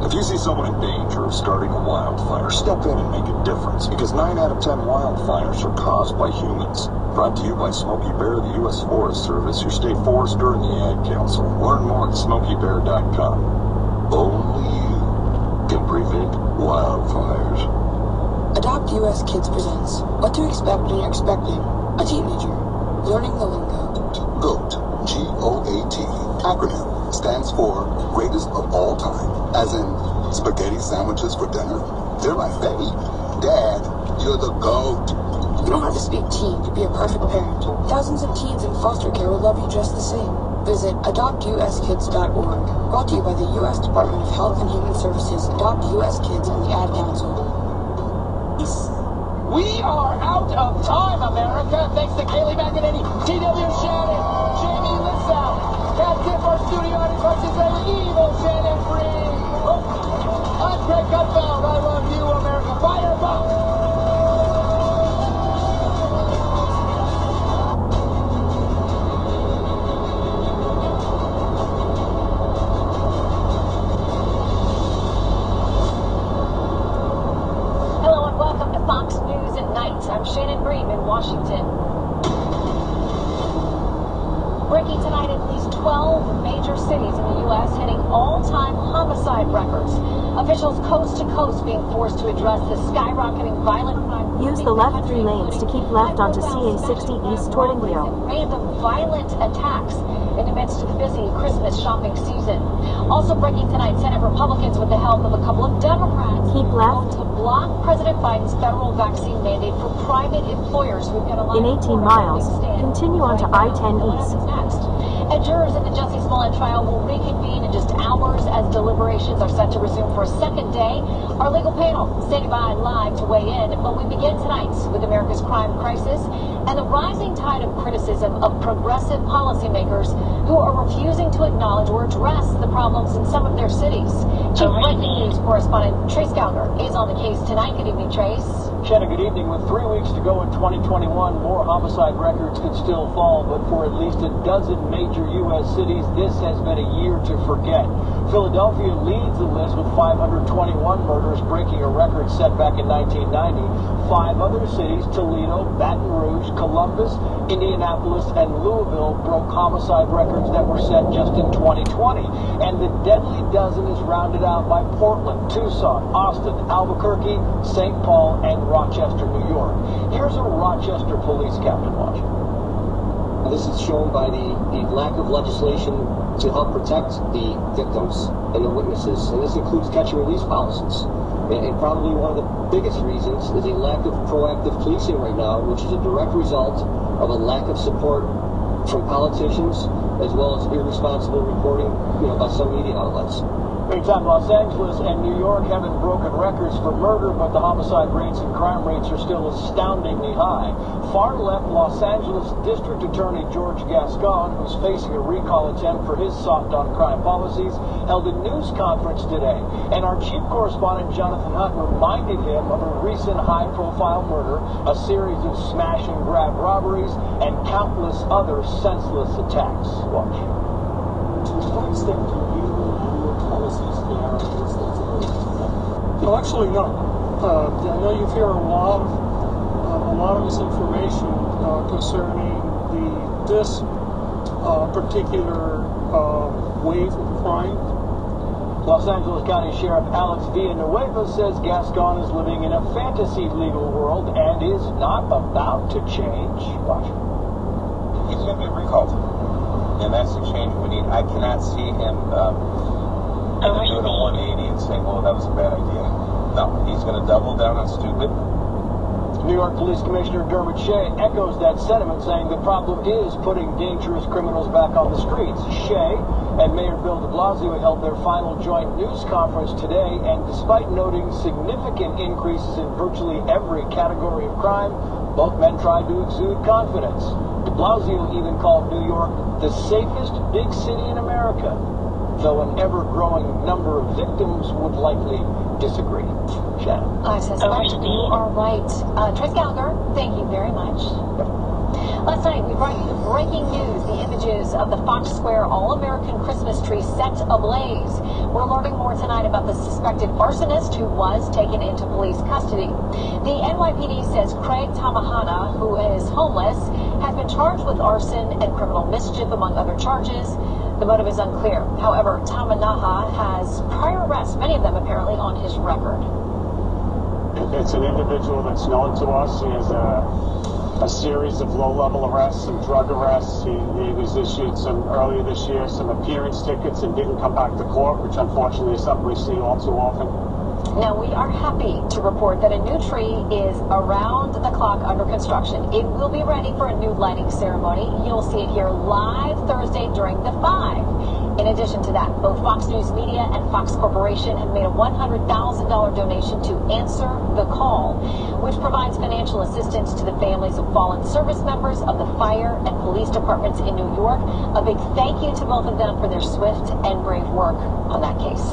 If you see someone in danger of starting a wildfire, step in and make a difference, because 9 out of 10 wildfires are caused by humans. Brought to you by Smokey Bear, the U.S. Forest Service, your state forester, and the Ag Council. Learn more at SmokeyBear.com. Only you can prevent wildfires. Adopt US Kids presents What to Expect When You're Expecting a Teenager. Learning the Lingo. GOAT. G-O-A-T. Acronym stands for greatest of all time, as in spaghetti sandwiches for dinner. They're my fave. Dad, you're the GOAT. You don't have to speak teen to be a perfect parent. Thousands of teens in foster care will love you just the same. Visit adoptuskids.org. Brought to you by the U.S. Department of Health and Human Services, Adopt U.S. Kids, and the Ad Council. We are out of time, America. Thanks to Kaylee McEnany, T.W. Shannon, Jamie Lissau. That's it for our studio audience. Our evil Shannon Free. I'm Greg Gutfeld. I love you, America. Fireball. I'm Shannon Bream in Washington. Breaking tonight, at least 12 major cities in the U.S. hitting all-time homicide records. Officials coast to coast being forced to address the skyrocketing violent crime. Use the left 3 lanes to keep left onto CA 60 east toward Indio. Random violent attacks in the midst of the busy Christmas shopping season. Also breaking tonight, Senate Republicans, with the help of a couple of Democrats, keep left to block President Biden's federal vaccine mandate for private employers who've got a lot in 18 miles. Continue on to I-10 east. And jurors in the Jussie Smollett trial will reconvene in just hours as deliberations are set to resume for a second day. Our legal panel standing by live to weigh in, but we begin tonight with America's crime crisis and the rising tide of criticism of progressive policymakers who are refusing to acknowledge or address the problems in some of their cities. Chief breaking news correspondent Trace Gallagher is on the case tonight. Good evening, Trace. Shannon, good evening. With 3 weeks to go in 2021, more homicide records could still fall, but for at least a dozen major U.S. cities, this has been a year to forget. Philadelphia leads the list with 521 murders, breaking a record set back in 1990. 5 other cities, Toledo, Baton Rouge, Columbus, Indianapolis, and Louisville, broke homicide records that were set just in 2020. And the deadly dozen is rounded out by Portland, Tucson, Austin, Albuquerque, St. Paul, and Rochester, New York. Here's a Rochester police captain watching. This is shown by the lack of legislation to help protect the victims and the witnesses, and this includes catch and release policies. And probably one of the biggest reasons is a lack of proactive policing right now, which is a direct result of a lack of support from politicians, as well as irresponsible reporting, by some media outlets. Meantime, Los Angeles and New York haven't broken records for murder, but the homicide rates and crime rates are still astoundingly high. Far-left Los Angeles District Attorney George Gascon, who's facing a recall attempt for his soft-on-crime policies, held a news conference today. And our chief correspondent, Jonathan Hunt, reminded him of a recent high-profile murder, a series of smash-and-grab robberies, and countless other senseless attacks. Watch. To what extent do you policies there well, actually, no. I know you hear a lot of misinformation concerning this particular wave of crime. Los Angeles County Sheriff Alex Villanueva says Gascon is living in a fantasy legal world and is not about to change. Watch. He's going to be recalled, and that's the change we need. I cannot see him doing a 180 and saying, well, that was a bad idea. No, he's going to double down on stupid. New York Police Commissioner Dermot Shea echoes that sentiment, saying the problem is putting dangerous criminals back on the streets. Shea and Mayor Bill de Blasio held their final joint news conference today, and despite noting significant increases in virtually every category of crime, both men tried to exude confidence. De Blasio even called New York the safest big city in America, though an ever-growing number of victims would likely disagree. Shannon. I suspect you are right. Trace Gallagher, thank you very much. Last night, we brought you the breaking news, the images of the Fox Square All-American Christmas tree set ablaze. We're learning more tonight about the suspected arsonist who was taken into police custody. The NYPD says Craig Tamahana, who is homeless, has been charged with arson and criminal mischief, among other charges. The motive is unclear. However, Tamanaha has prior arrests, many of them apparently on his record. It's an individual that's known to us. He has a a series of low-level arrests, some drug arrests. He was issued some earlier this year, some appearance tickets, and didn't come back to court, which unfortunately is something we see all too often. Now, we are happy to report that a new tree is around the clock under construction. It will be ready for a new lighting ceremony. You'll see it here live Thursday during the 5. In addition to that, both Fox News Media and Fox Corporation have made a $100,000 donation to Answer the Call, which provides financial assistance to the families of fallen service members of the fire and police departments in New York. A big thank you to both of them for their swift and brave work on that case.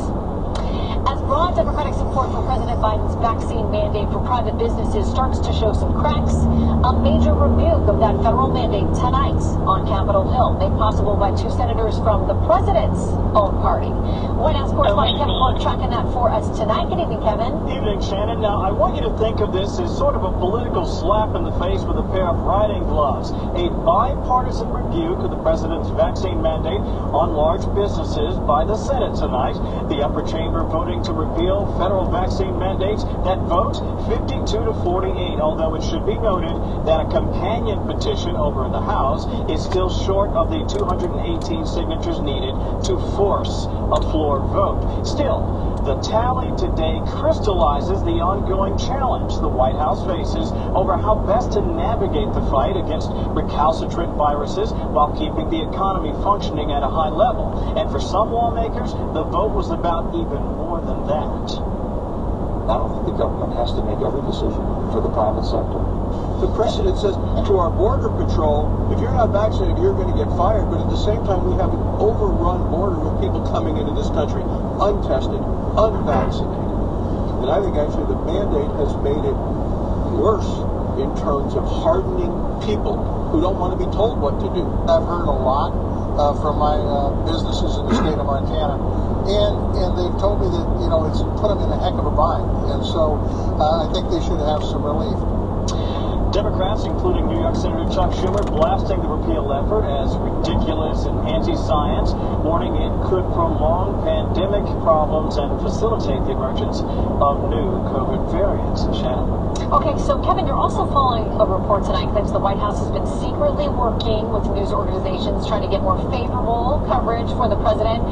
As broad Democratic support for President Biden's vaccine mandate for private businesses starts to show some cracks, a major rebuke of that federal mandate tonight on Capitol Hill, made possible by 2 senators from the president's own party. White House correspondent Kevin Clark tracking that for us tonight. Good evening, Kevin. Evening, Shannon. Now, I want you to think of this as sort of a political slap in the face with a pair of riding gloves. A bipartisan rebuke of the president's vaccine mandate on large businesses by the Senate tonight. The upper chamber voting to repeal federal vaccine mandates. That vote, 52 to 48, although it should be noted that a companion petition over in the House is still short of the 218 signatures needed to force a floor vote. Still, the tally today crystallizes the ongoing challenge the White House faces over how best to navigate the fight against recalcitrant viruses while keeping the economy functioning at a high level. And for some lawmakers, the vote was about even more than that. I don't think the government has to make every decision for the private sector. The precedent says to our border patrol, if you're not vaccinated, you're going to get fired. But at the same time, we have an overrun border with people coming into this country untested, unvaccinated. And I think actually the mandate has made it worse in terms of hardening people who don't want to be told what to do. I've heard a lot from my businesses in the state of Montana, and they've told me that, you know, it's put them in a heck of a bind. And so I think they should have some relief. Democrats, including New York Senator Chuck Schumer, blasting the repeal effort as ridiculous and anti-science, warning it could prolong pandemic problems and facilitate the emergence of new COVID variants. Shannon? Okay, so Kevin, you're also following a report tonight claims the White House has been secretly working with news organizations trying to get more favorable coverage for the president.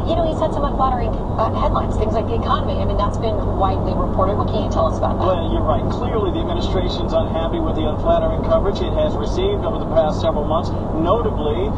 You know, he's had some unflattering headlines, things like the economy. I mean, that's been widely reported. What can you tell us about that? Well, you're right. Clearly, the administration's unhappy with the unflattering coverage it has received over the past several months. Notably,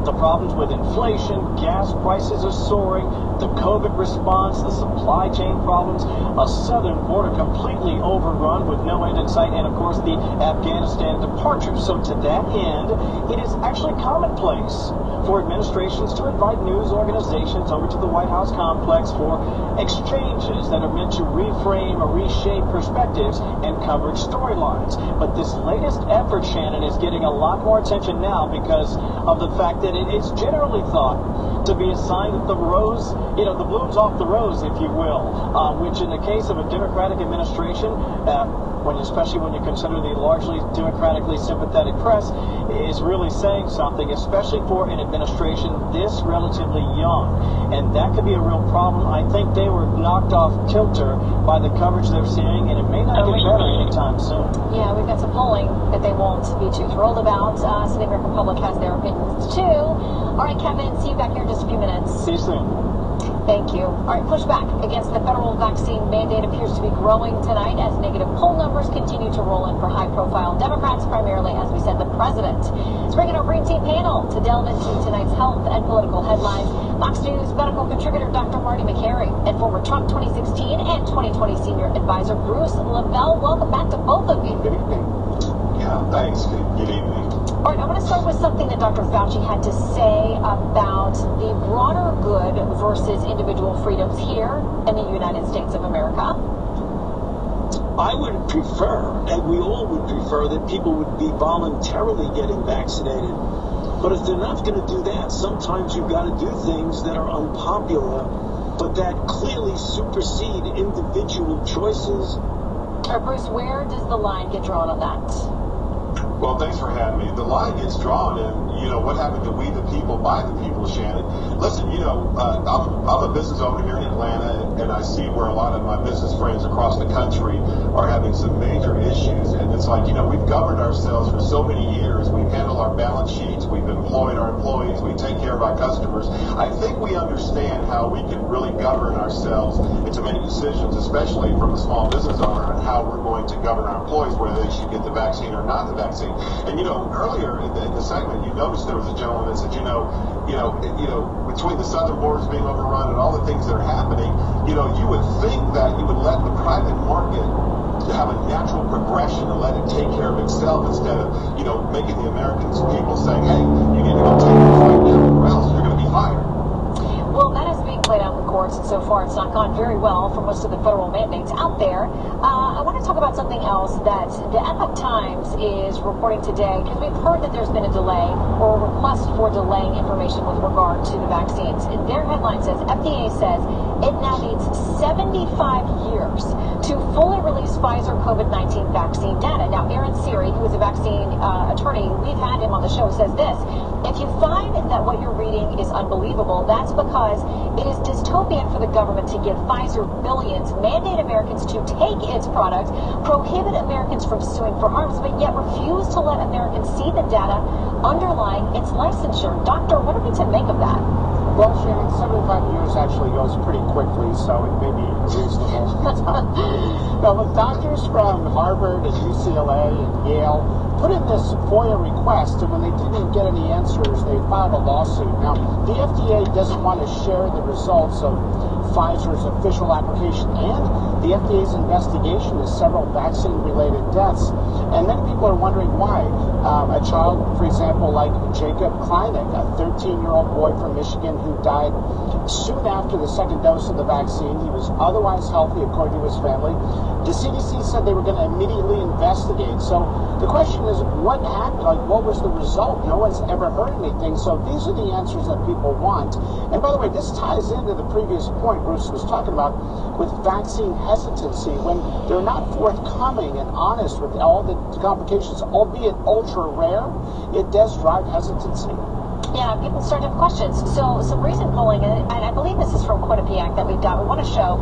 the problems with inflation, gas prices are soaring, the COVID response, the supply chain problems, a southern border completely overrun with no end in sight, and, of course, the Afghanistan departure. So to that end, it is actually commonplace for administrations to invite news organizations over to the White House complex for exchanges that are meant to reframe or reshape perspectives and coverage storylines. But this latest effort, Shannon, is getting a lot more attention now because of the fact that it's generally thought to be a sign that the rose, you know, the bloom's off the rose, if you will, which in the case of a Democratic administration, especially when you consider the largely democratically sympathetic press, is really saying something, especially for an administration this relatively young. And that could be a real problem. I think they were knocked off kilter by the coverage they're seeing, and it may not get better anytime soon. Yeah, we've got some polling that they won't be too thrilled about. So the American public has their opinions too. All right, Kevin, see you back here in just a few minutes. See you soon. Thank you. All right, pushback against the federal vaccine mandate appears to be growing tonight as negative poll numbers continue to roll in for high-profile Democrats, primarily, as we said, the president. Let's bring in our Green Team panel to delve into tonight's health and political headlines. Fox News medical contributor Dr. Marty McCary and former Trump 2016 and 2020 senior advisor Bruce Lavelle. Welcome back to both of you. Good evening. Yeah, thanks. Good evening. All right, I want to start with something that Dr. Fauci had to say about the broader good versus individual freedoms here in the United States of America. I would prefer, and we all would prefer, that people would be voluntarily getting vaccinated. But if they're not going to do that, sometimes you've got to do things that are unpopular, but that clearly supersede individual choices. Bruce, where does the line get drawn on that? Well, thanks for having me. The line gets drawn, and, what happened to we the people, by the people, Shannon? Listen, I'm a business owner here in Atlanta, and I see where a lot of my business friends across the country are having some major issues, and it's like, we've governed ourselves for so many years. We've handled our balance sheets. We've employed our employees. We take care of our customers. I think we understand how we can really govern ourselves and to make decisions, especially from a small business owner, on how we're going to govern our employees, whether they should get the vaccine or not the vaccine. And earlier in the segment, you noticed there was a gentleman that said, between the southern borders being overrun and all the things that are happening, you would think that you would let the private market have a natural progression and let it take care of itself instead of, making the American people saying, hey, you need to go take your flight now or else you're going to be fired. Well, that is being played out in the courts, and so far it's not gone very well for most of the federal mandates out there. I want to talk about something else that the Epoch Times is reporting today, because we've heard that there's been a delay or a request for delaying information with regard to the vaccines. And their headline says, FDA says it now needs 75 years to fully release Pfizer COVID-19 vaccine data. Now, Aaron Siri, who is a vaccine attorney, we've had him on the show, says this: if you find that what you're reading is unbelievable, that's because it is dystopian for the government to give Pfizer billions, mandate Americans to take its product, prohibit Americans from suing for harms, but yet refuse to let Americans see the data underlying its licensure. Doctor, what are we to make of that? Well, Shannon, 75 years actually goes pretty quickly, so it may be a reasonable time. Now, look, doctors from Harvard and UCLA and Yale put in this FOIA request, and when they didn't get any answers, they filed a lawsuit. Now, the FDA doesn't want to share the results of Pfizer's official application and the FDA's investigation of several vaccine-related deaths. And many people are wondering why. A child, for example, like Jacob Kleinig, a 13-year-old boy from Michigan who died soon after the second dose of the vaccine. He was otherwise healthy, according to his family. The CDC said they were going to immediately investigate. So the question is, what happened? Like, what was the result? No one's ever heard anything. So these are the answers that people want. And by the way, this ties into the previous point Bruce was talking about with vaccine hesitancy. When they're not forthcoming and honest with all the complications, albeit ultra rare, it does drive hesitancy. Yeah, people start to have questions. So some recent polling, and I believe this is from Quinnipiac that we've got, we want to show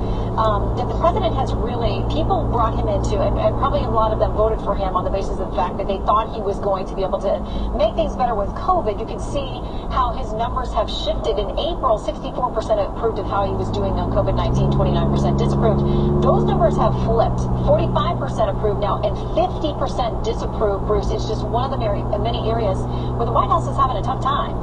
that the president has really, people brought him into, and probably a lot of them voted for him on the basis of the fact that they thought he was going to be able to make things better with COVID. You can see how his numbers have shifted. In April, 64% approved of how he was doing on COVID-19, 29% disapproved. Those numbers have flipped. 45% approved now and 50% disapproved, Bruce. It's just one of the many areas where the White House is having a tough time.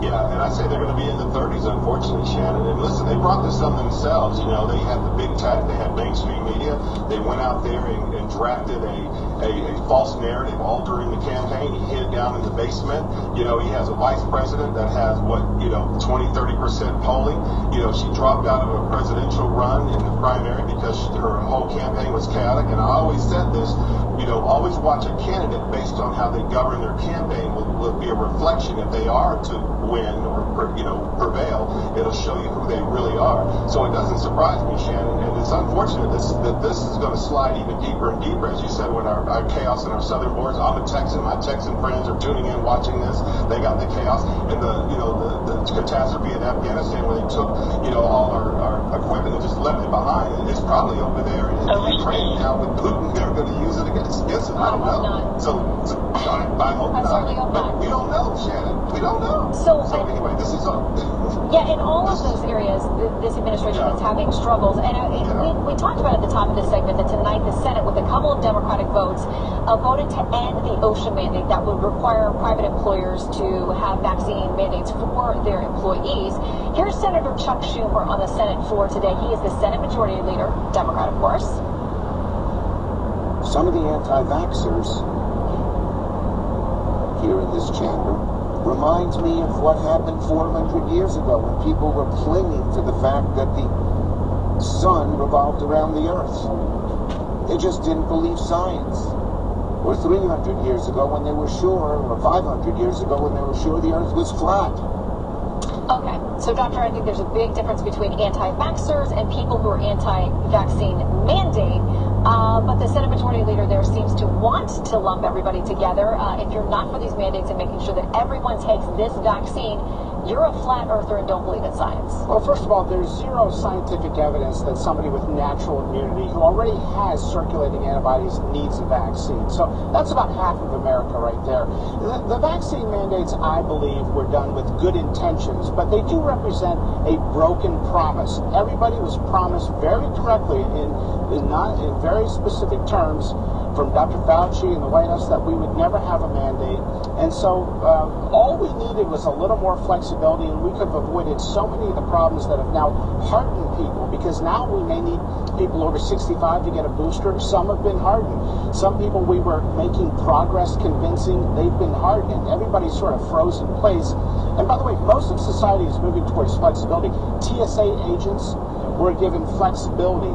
Yeah, and I say they're going to be in the 30s, unfortunately, Shannon. And listen, they brought this on themselves. They had the big tech, they had mainstream media. They went out there and drafted a false narrative all during the campaign. He hid down in the basement. He has a vice president that has 20, 30% polling. She dropped out of a presidential run in the primary because her whole campaign was chaotic. And I always said this, always watch a candidate based on how they govern their campaign will be a reflection if they are to win or prevail. It'll show you who they really are. So it doesn't surprise me, Shannon, and it's unfortunate that this is going to slide even deeper and deeper, as you said, with our chaos in our southern borders. I'm a Texan. My Texan friends are tuning in, watching this. They got the chaos and the catastrophe in Afghanistan where they took all our equipment and just left it behind. And it's probably over there in Ukraine now with Putin. They're going to use it against it. I don't know. So I hope not. But we don't know, Shannon. We don't know. So anyway, this is yeah, in all of those areas, this administration is having struggles. And we talked about at the top of this segment that tonight the Senate, with a couple of Democratic votes, voted to end the OSHA mandate that would require private employers to have vaccine mandates for their employees. Here's Senator Chuck Schumer on the Senate floor today. He is the Senate Majority Leader, Democrat, of course. Some of the anti-vaxxers here in this chamber reminds me of what happened 400 years ago when people were clinging to the fact that the sun revolved around the earth. They just didn't believe science. Or 300 years ago when they were sure, or 500 years ago when they were sure the earth was flat. Okay, so Doctor, I think there's a big difference between anti-vaxxers and people who are anti-vaccine mandate. But the Senate Majority Leader there seems to want to lump everybody together. If you're not for these mandates and making sure that everyone takes this vaccine, you're a flat earther and don't believe in science. Well, first of all, there's zero scientific evidence that somebody with natural immunity who already has circulating antibodies needs a vaccine. So that's about half of America right there. The vaccine mandates, I believe, were done with good intentions, but they do represent a broken promise. Everybody was promised very correctly in very specific terms from Dr. Fauci and the White House that we would never have a mandate. And so all we needed was a little more flexibility, and we could have avoided so many of the problems that have now hardened people, because now we may need people over 65 to get a booster. Some have been hardened. Some people we were making progress convincing, they've been hardened. Everybody's sort of frozen in place. And by the way, most of society is moving towards flexibility. TSA agents were given flexibility.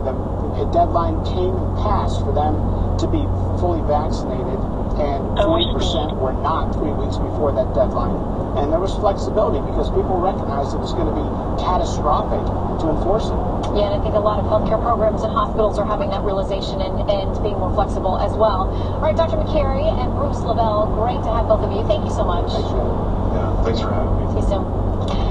The deadline came and passed for them to be fully vaccinated, and 20% were not 3 weeks before that deadline. And there was flexibility because people recognized it was going to be catastrophic to enforce it. Yeah, and I think a lot of healthcare programs and hospitals are having that realization and being more flexible as well. All right, Dr. McCary and Bruce Lavelle, great to have both of you. Thank you so much. Thanks, yeah, thanks for having me. See you soon.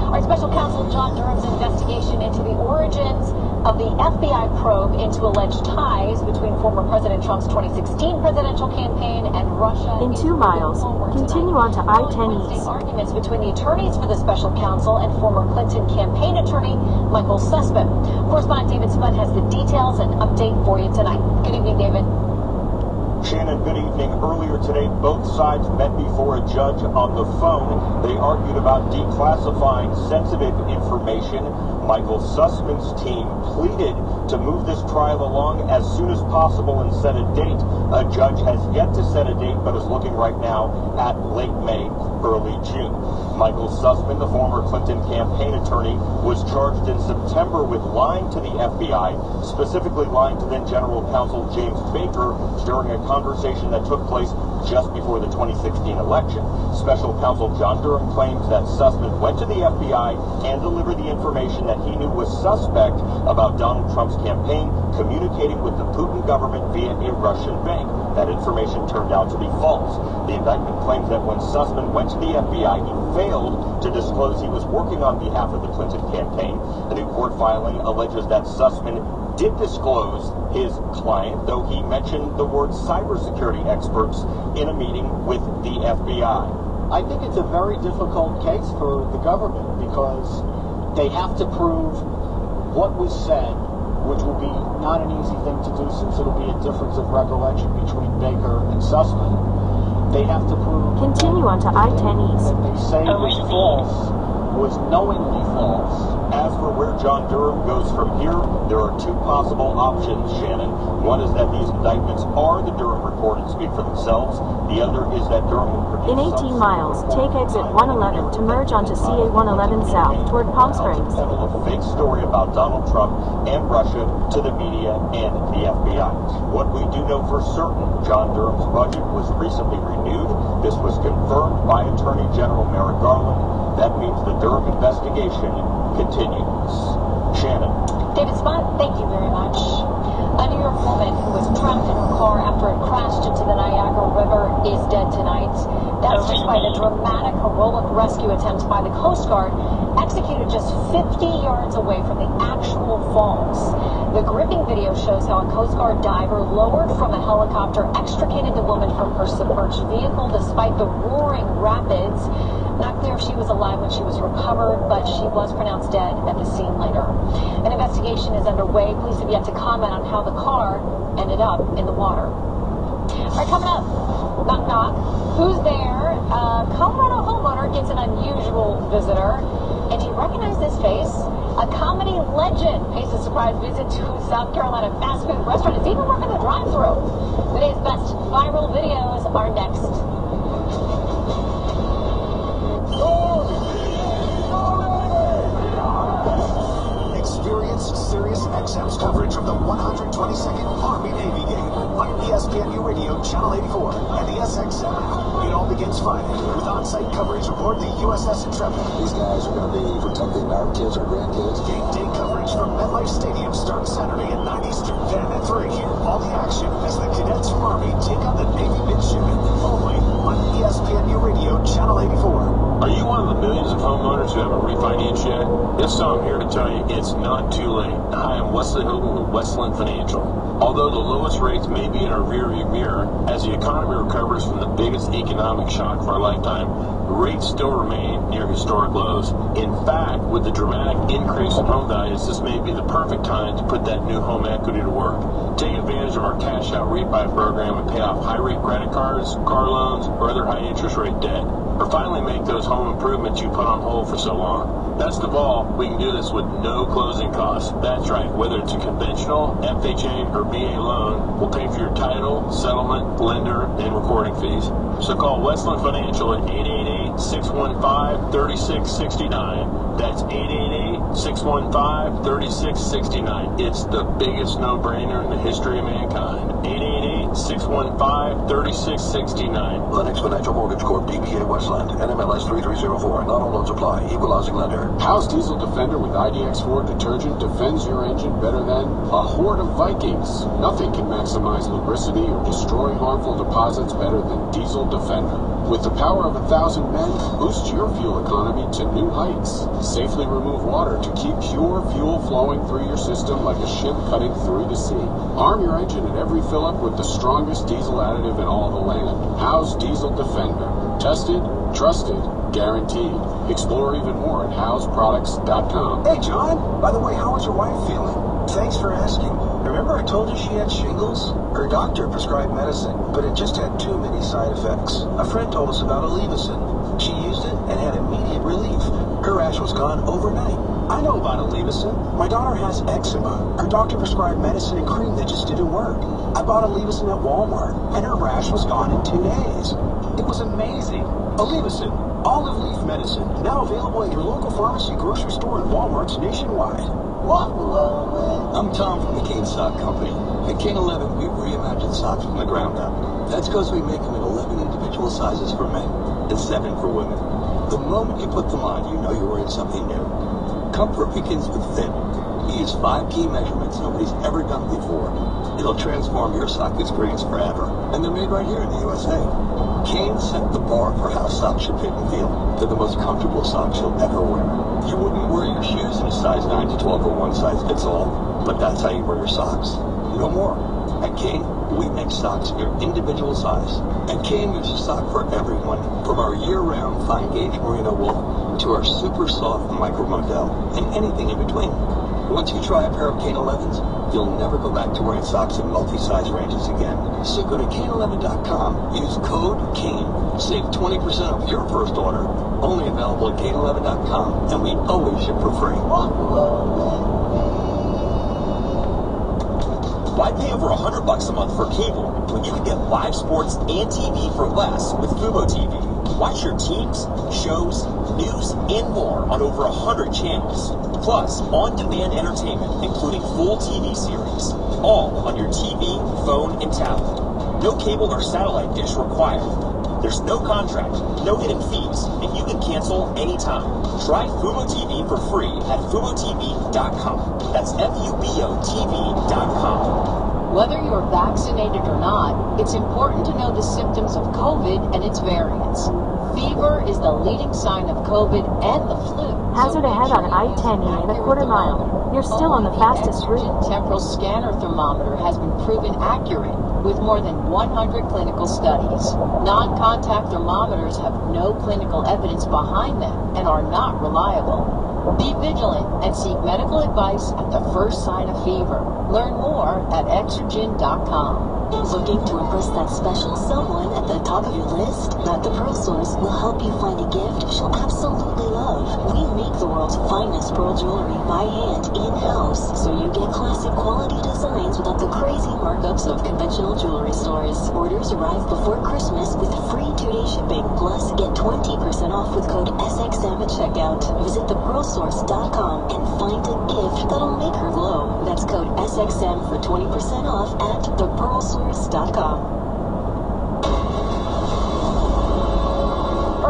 All right, Special Counsel John Durham's investigation into the origins of the FBI probe into alleged ties between former President Trump's 2016 presidential campaign and Russia. In 2 miles, continue on to I-10 East. Arguments between the attorneys for the special counsel and former Clinton campaign attorney Michael Sussman. Correspondent David Spud has the details and update for you tonight. Good evening, David. Shannon, good evening. Earlier today, both sides met before a judge on the phone. They argued about declassifying sensitive information. Michael Sussman's team pleaded to move this trial along as soon as possible and set a date. A judge has yet to set a date, but is looking right now at late May, early June. Michael Sussman, the former Clinton campaign attorney, was charged in September with lying to the FBI, specifically lying to then General Counsel James Baker during a conversation that took place just before the 2016 election. Special Counsel John Durham claims that Sussman went to the FBI and delivered the information that he knew was suspect about Donald Trump's campaign, communicating with the Putin government via a Russian bank. That information turned out to be false. The indictment claims that when Sussman went to the FBI, he failed to disclose he was working on behalf of the Clinton campaign. The new court filing alleges that Sussman did disclose his client, though he mentioned the word cybersecurity experts in a meeting with the FBI. I think it's a very difficult case for the government because they have to prove what was said, which will be not an easy thing to do since it'll be a difference of recollection between Baker and Sussman. They have to prove continue on to I-10 East. That they say was false, was knowingly false. As for where John Durham goes from here, there are 2 possible options, Shannon. One is that these indictments are the Durham report and speak for themselves. The other is that Durham will produce... In 18 miles, take exit 111 to merge onto CA 111 South toward Palm Springs. ...a fake story about Donald Trump and Russia to the media and the FBI. What we do know for certain, John Durham's budget was recently renewed. This was confirmed by Attorney General Merrick Garland. That means the Durham investigation continues. Shannon. David Spot, thank you very much. A New York woman who was trapped in her car after it crashed into the Niagara River is dead tonight. That's despite a dramatic heroic rescue attempt by the Coast Guard, executed just 50 yards away from the actual falls. The gripping video shows how a Coast Guard diver lowered from a helicopter extricated the woman from her submerged vehicle despite the roaring rapids. Not clear if she was alive when she was recovered, but she was pronounced dead at the scene later. An investigation is underway. Police have yet to comment on how the car ended up in the water. All right, coming up, knock knock. Who's there? A Colorado homeowner gets an unusual visitor. And do you recognize this face? A comedy legend pays a surprise visit to South Carolina fast food restaurant. It's even working the drive-thru. Today's best viral videos are next. Experience Sirius XM's coverage of the 122nd Army-Navy game on ESPNU Radio Channel 84 and the SXM. It all begins Friday With on-site coverage aboard the USS Intrepid. These guys are going to be protecting our kids or grandkids. Game day coverage from MetLife Stadium starts Saturday at 9 Eastern, then at 3. Hear all the action as the cadets from Army take on the Navy midshipmen. Only on ESPNU Radio, Channel 84. Are you one of the millions of homeowners who haven't refinanced yet? If so, I'm here to tell you it's not too late. Hi, I'm Wesley Hogan with Westland Financial. Although the lowest rates may be in our rearview mirror, as the economy recovers from the biggest economic shock of our lifetime, rates still remain near historic lows. In fact, with the dramatic increase in home values, this may be the perfect time to put that new home equity to work. Take advantage of our cash out refi program and pay off high rate credit cards, car loans, or other high interest rate debt. Or finally make those home improvements you put on hold for so long. Best of all, we can do this with no closing costs. That's right, whether it's a conventional, FHA, or VA loan, we'll pay for your title, settlement, lender, and recording fees. So call Westland Financial at 888-615-3669. That's 888-615-3669. It's the biggest no-brainer in the history of mankind. 888-615-3669. Lennox Financial Mortgage Corp. DBA Westland. NMLS 3304. Not all loans apply. Equal housing lender. House Diesel Defender with IDX4 detergent defends your engine better than a horde of Vikings. Nothing can maximize lubricity or destroy harmful deposits better than Diesel Defender. With the power of 1,000 men, boost your fuel economy to new heights. Safely remove water to keep pure fuel flowing through your system like a ship cutting through the sea. Arm your engine at every fill-up with the strongest diesel additive in all the land. House Diesel Defender. Tested, trusted, guaranteed. Explore even more at houseproducts.com. Hey, John. By the way, how is your wife feeling? Thanks for asking. Remember I told you she had shingles? Her doctor prescribed medicine, but it just had too many side effects. A friend told us about Alevicin. She used it and had immediate relief. Her rash was gone overnight. I know about Alevicin. My daughter has eczema. Her doctor prescribed medicine and cream that just didn't work. I bought Alevicin at Walmart, and her rash was gone in 2 days. It was amazing. Alevicin, olive leaf medicine, now available at your local pharmacy, grocery store, and Walmarts nationwide. I'm Tom from the Kane Sock Company. At Kane 11, we reimagined socks from the ground up. That's because we make them in 11 individual sizes for men and 7 for women. The moment you put them on, you know you're wearing something new. Comfort begins with fit. We use 5 key measurements nobody's ever done before. It'll transform your sock experience forever. And they're made right here in the USA. Kane set the bar for how socks should fit and feel. They're the most comfortable socks you'll ever wear. You wouldn't wear your shoes in a size 9 to 12 or one size fits all, but that's how you wear your socks. No more. At Kane, we make socks your individual size. At Kane, there's a sock for everyone, from our year-round fine-gauge merino wool to our super soft micro model and anything in between. Once you try a pair of Kane 11s, you'll never go back to wearing socks in multi-size ranges again. So go to Kane11.com, use code KANE, save 20% off your first order. Only available at Kane11.com, and we always ship for free. Why pay over $100 a month for cable when you can get live sports and TV for less with Fubo TV? Watch your teams, shows, news, and more on over 100 channels. Plus, on-demand entertainment, including full TV series, all on your TV, phone, and tablet. No cable or satellite dish required. There's no contract, no hidden fees, and you can cancel anytime. Try Fubo TV for free at FuboTV.com. That's FUBOTV.com. Whether you're vaccinated or not, it's important to know the symptoms of COVID and its variants. Fever is the leading sign of COVID and the flu. Hazard ahead on I-10 in a quarter mile. You're still on the fastest route. Temporal scanner thermometer has been proven accurate with more than 100 clinical studies. Non-contact thermometers have no clinical evidence behind them and are not reliable. Be vigilant and seek medical advice at the first sign of fever. Learn more at Exergen.com. Looking to impress that special someone at the top of your list? At the Pearl Source, we'll help you find a gift she'll absolutely love. We make the world's finest pearl jewelry by hand in-house, so you get classic quality designs without the crazy markups of conventional jewelry stores. Orders arrive before Christmas with free 2-day shipping. Plus, get 20% off with code SXM at checkout. Visit thepearlsource.com and find a gift that'll make her glow. That's code SXM for 20% off at thepearlsource.com.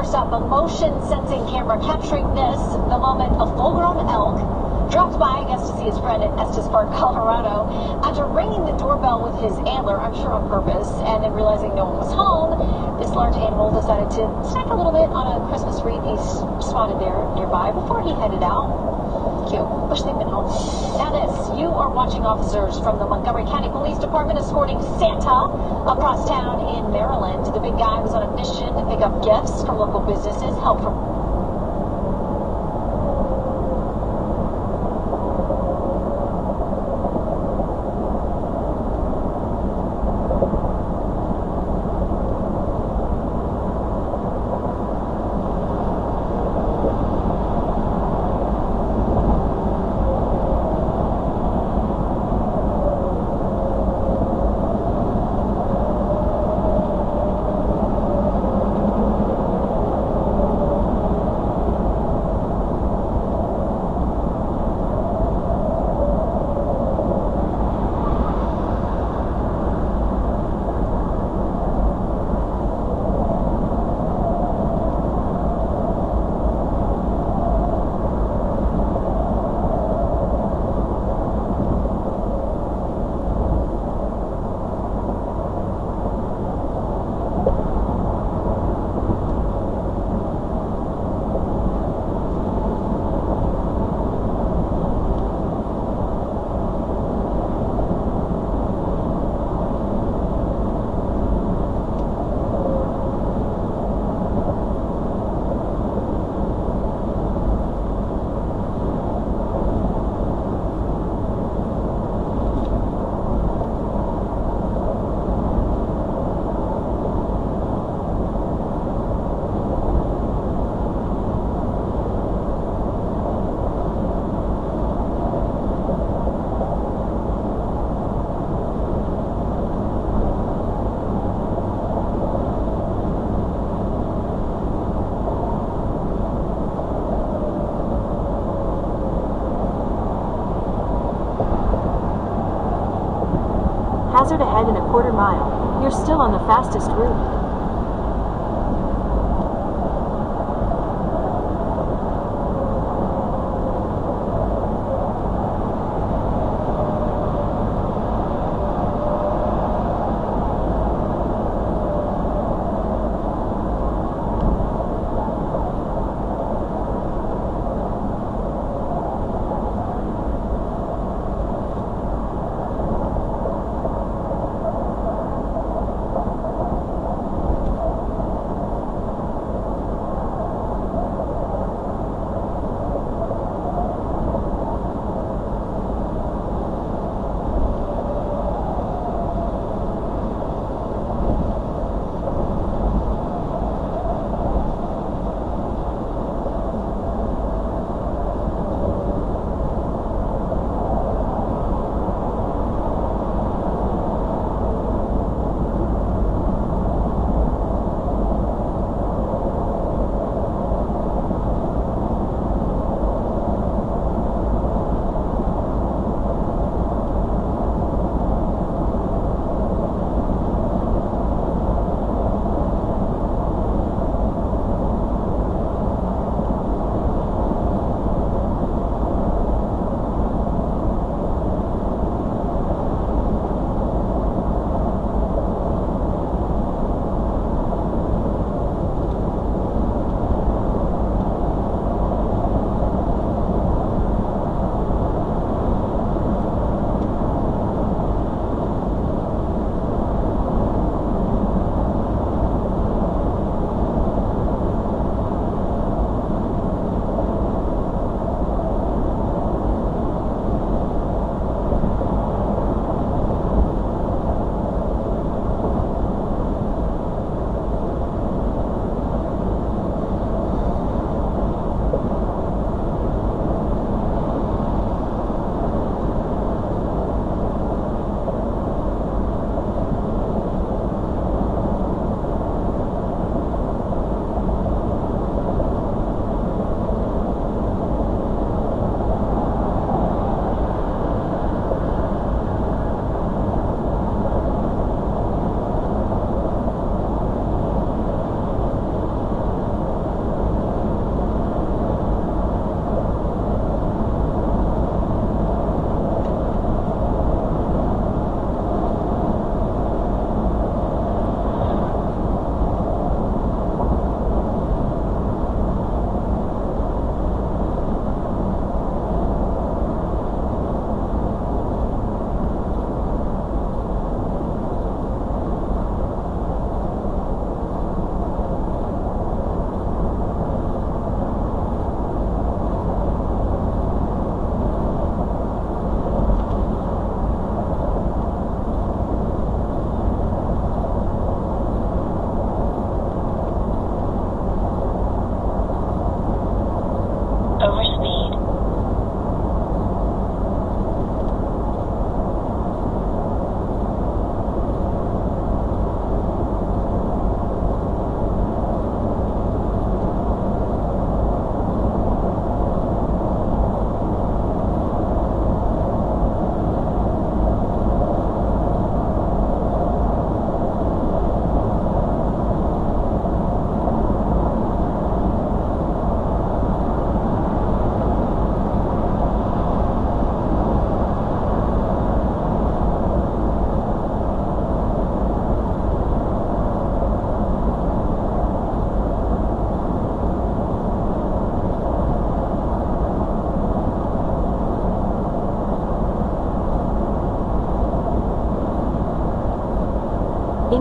First up, a motion sensing camera capturing this, the moment a full-grown elk dropped by, I guess, to see his friend in Estes Park, Colorado. After ringing the doorbell with his antler, I'm sure on purpose, and then realizing no one was home, this large animal decided to snack a little bit on a Christmas wreath he spotted there nearby before he headed out. Cute. Wish they'd been home. Now this, you are watching officers from the Montgomery County Police Department escorting Santa across town in Maryland. The big guy was on a mission to pick up gifts from local businesses, help from hazard ahead in a quarter mile. You're still on the fastest route.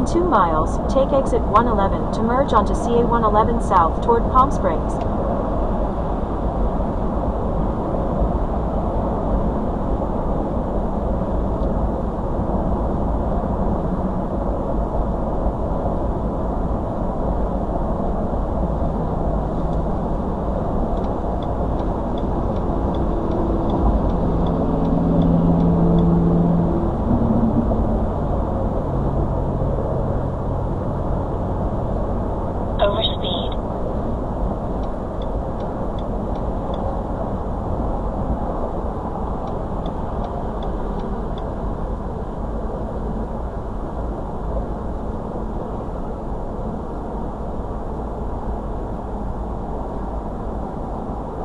In 2 miles, take exit 111 to merge onto CA 111 South toward Palm Springs.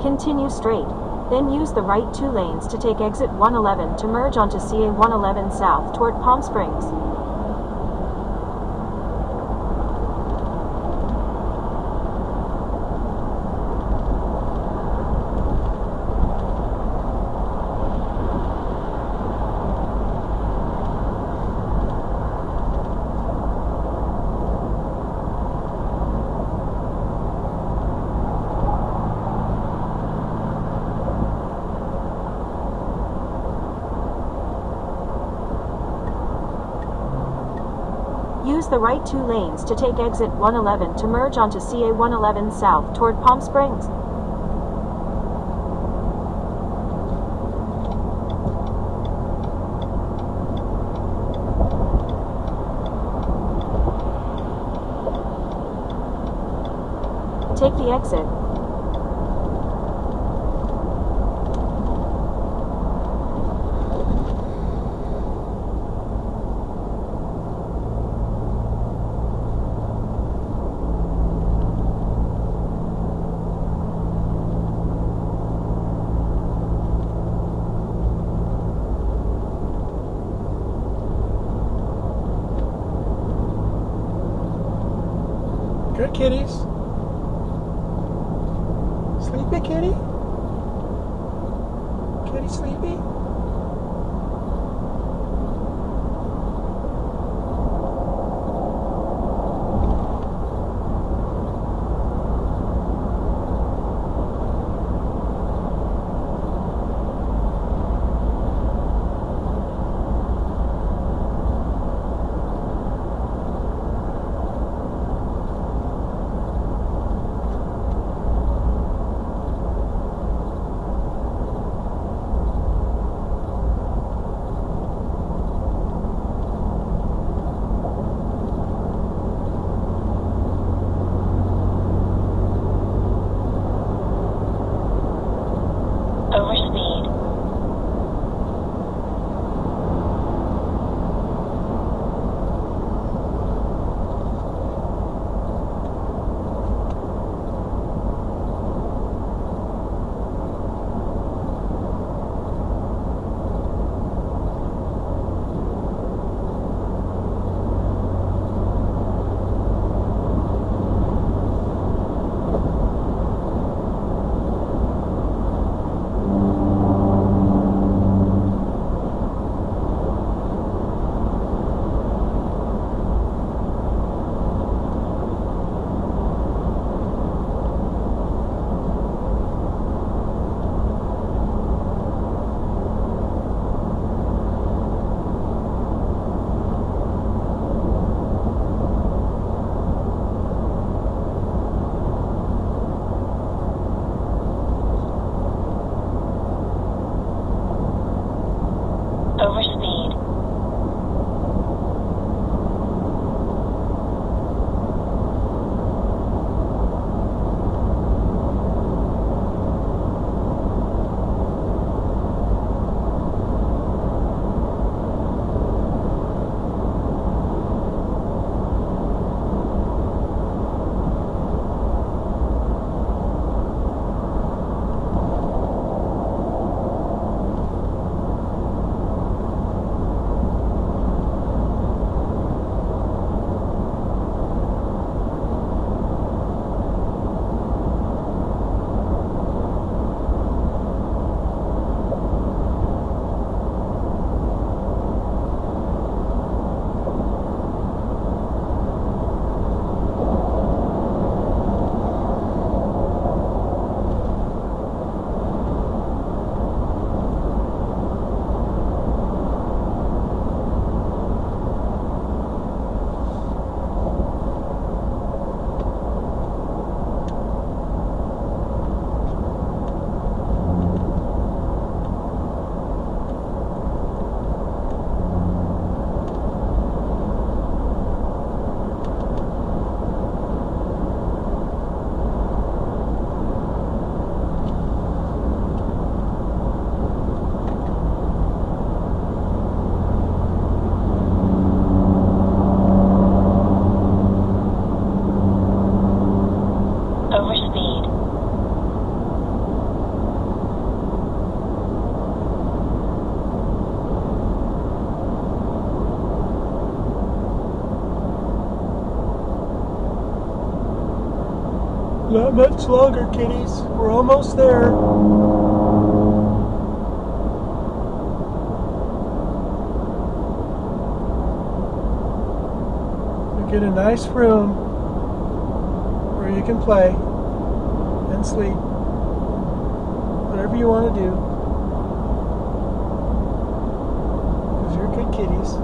Continue straight, then use the right 2 lanes to take exit 111 to merge onto CA 111 South toward Palm Springs. Use the right 2 lanes to take exit 111 to merge onto CA 111 South toward Palm Springs. Take the exit. Good kitties. Sleepy kitty? Kitty sleepy? Not much longer, kiddies. We're almost there. You get a nice room where you can play and sleep. Whatever you want to do. Because you're good kiddies.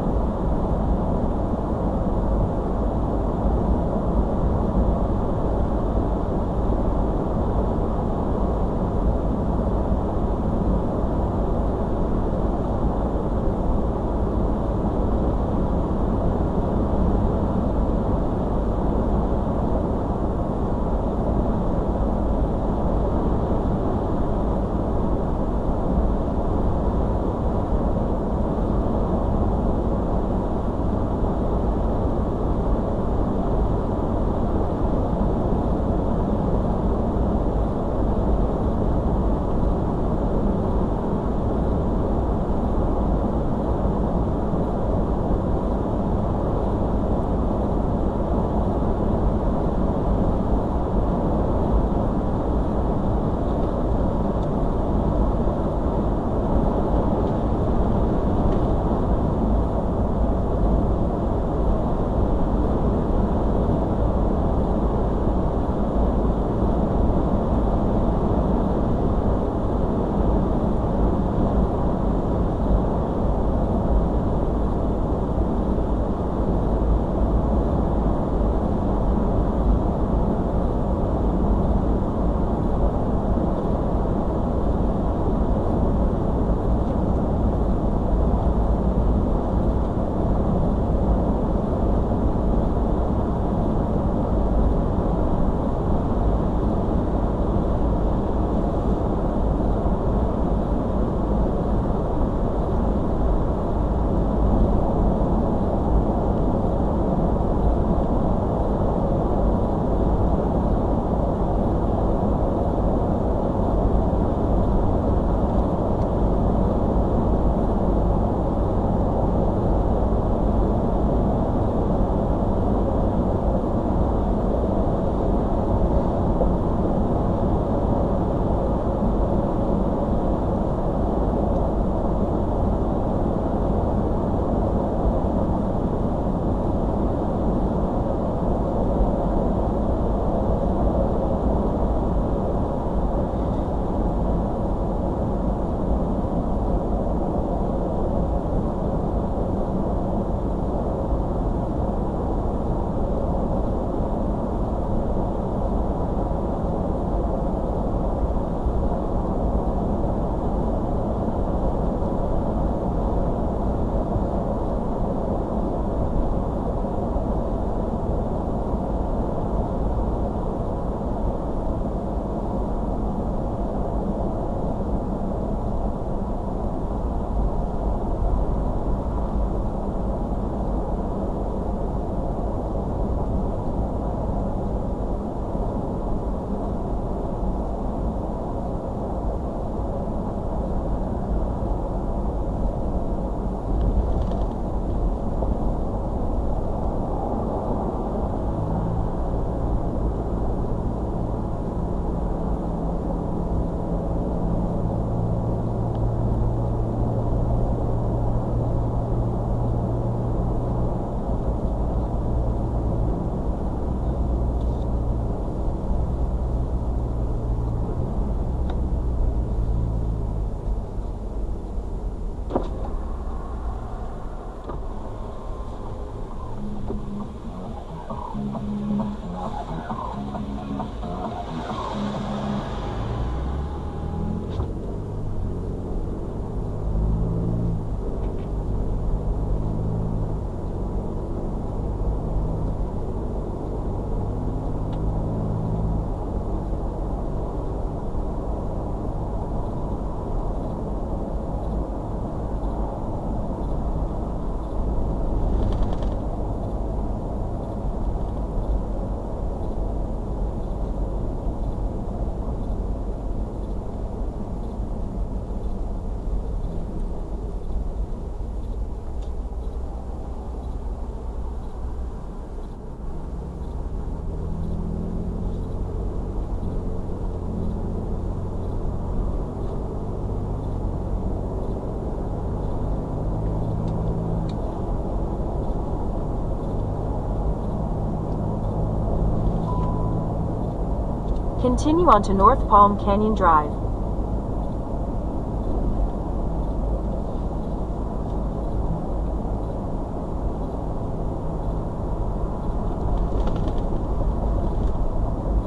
Continue onto North Palm Canyon Drive.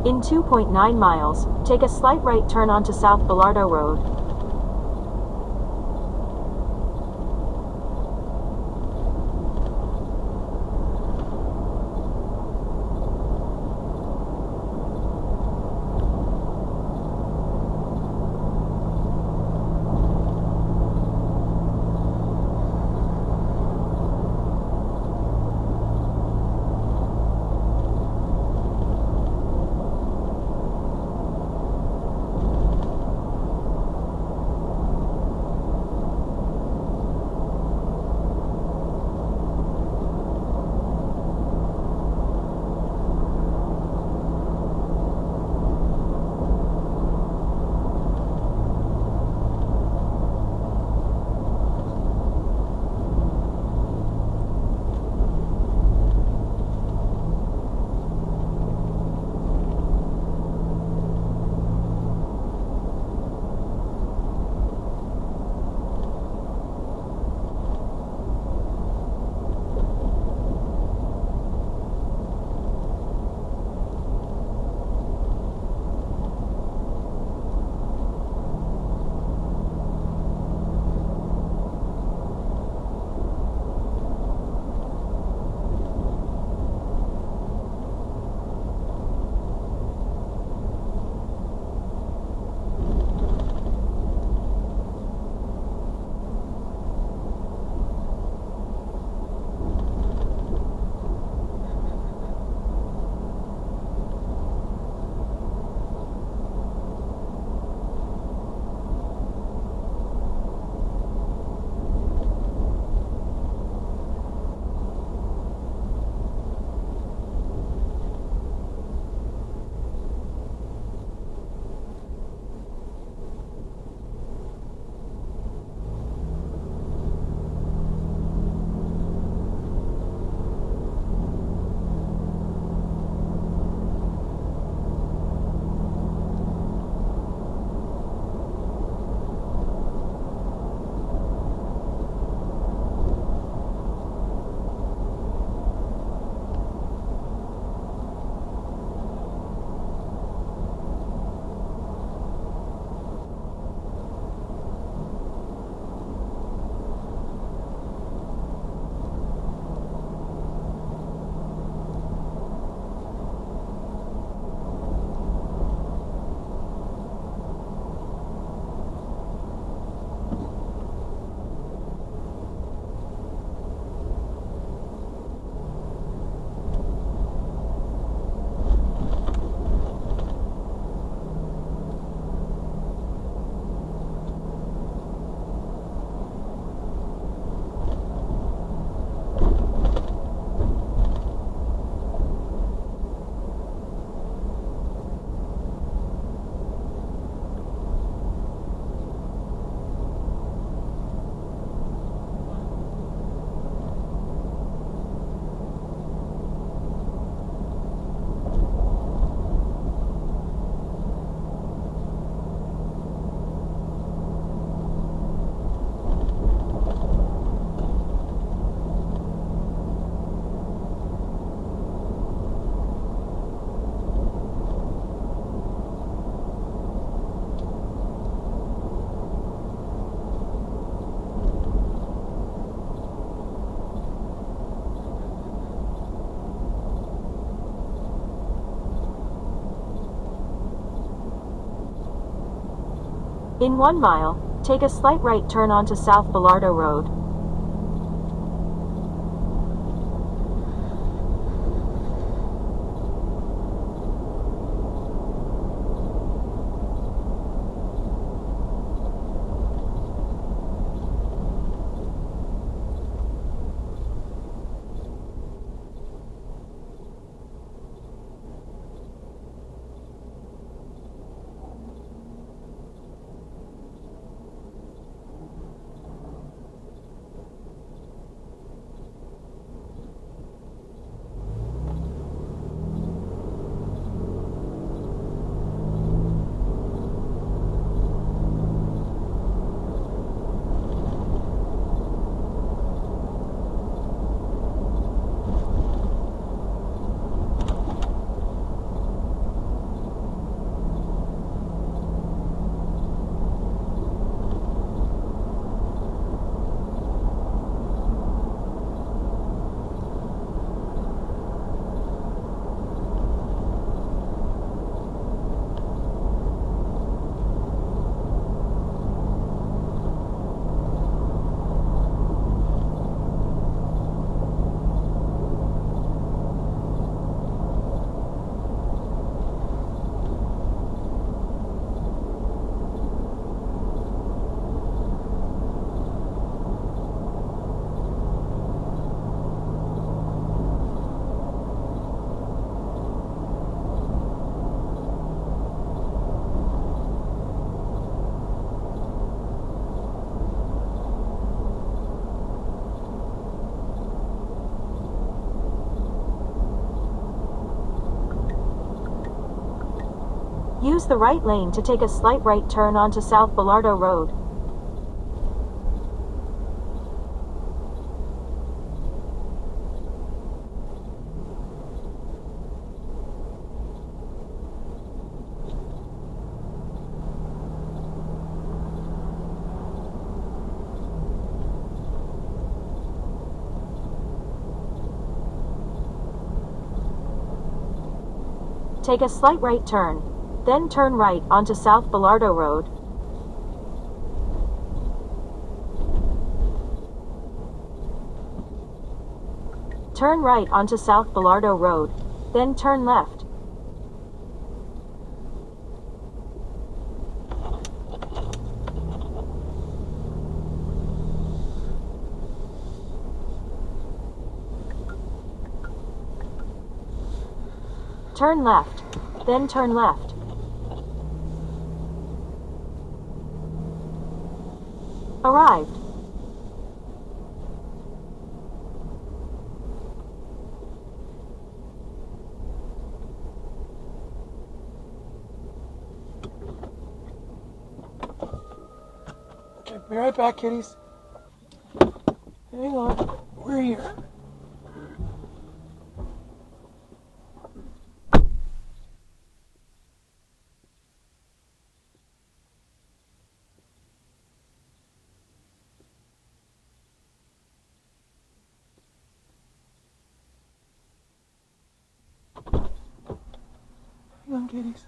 In 2.9 miles, take a slight right turn onto South Bellardo Road. In 1 mile, take a slight right turn onto South Bellardo Road. use the right lane to take a slight right turn onto South Bellardo Road. Take a slight right turn, then turn right onto South Bellardo Road. Turn right onto South Bellardo Road, then turn left. Turn left, then turn left. Arrived. Okay, be right back, kitties. Hang on, we're here. Hang on, kitties.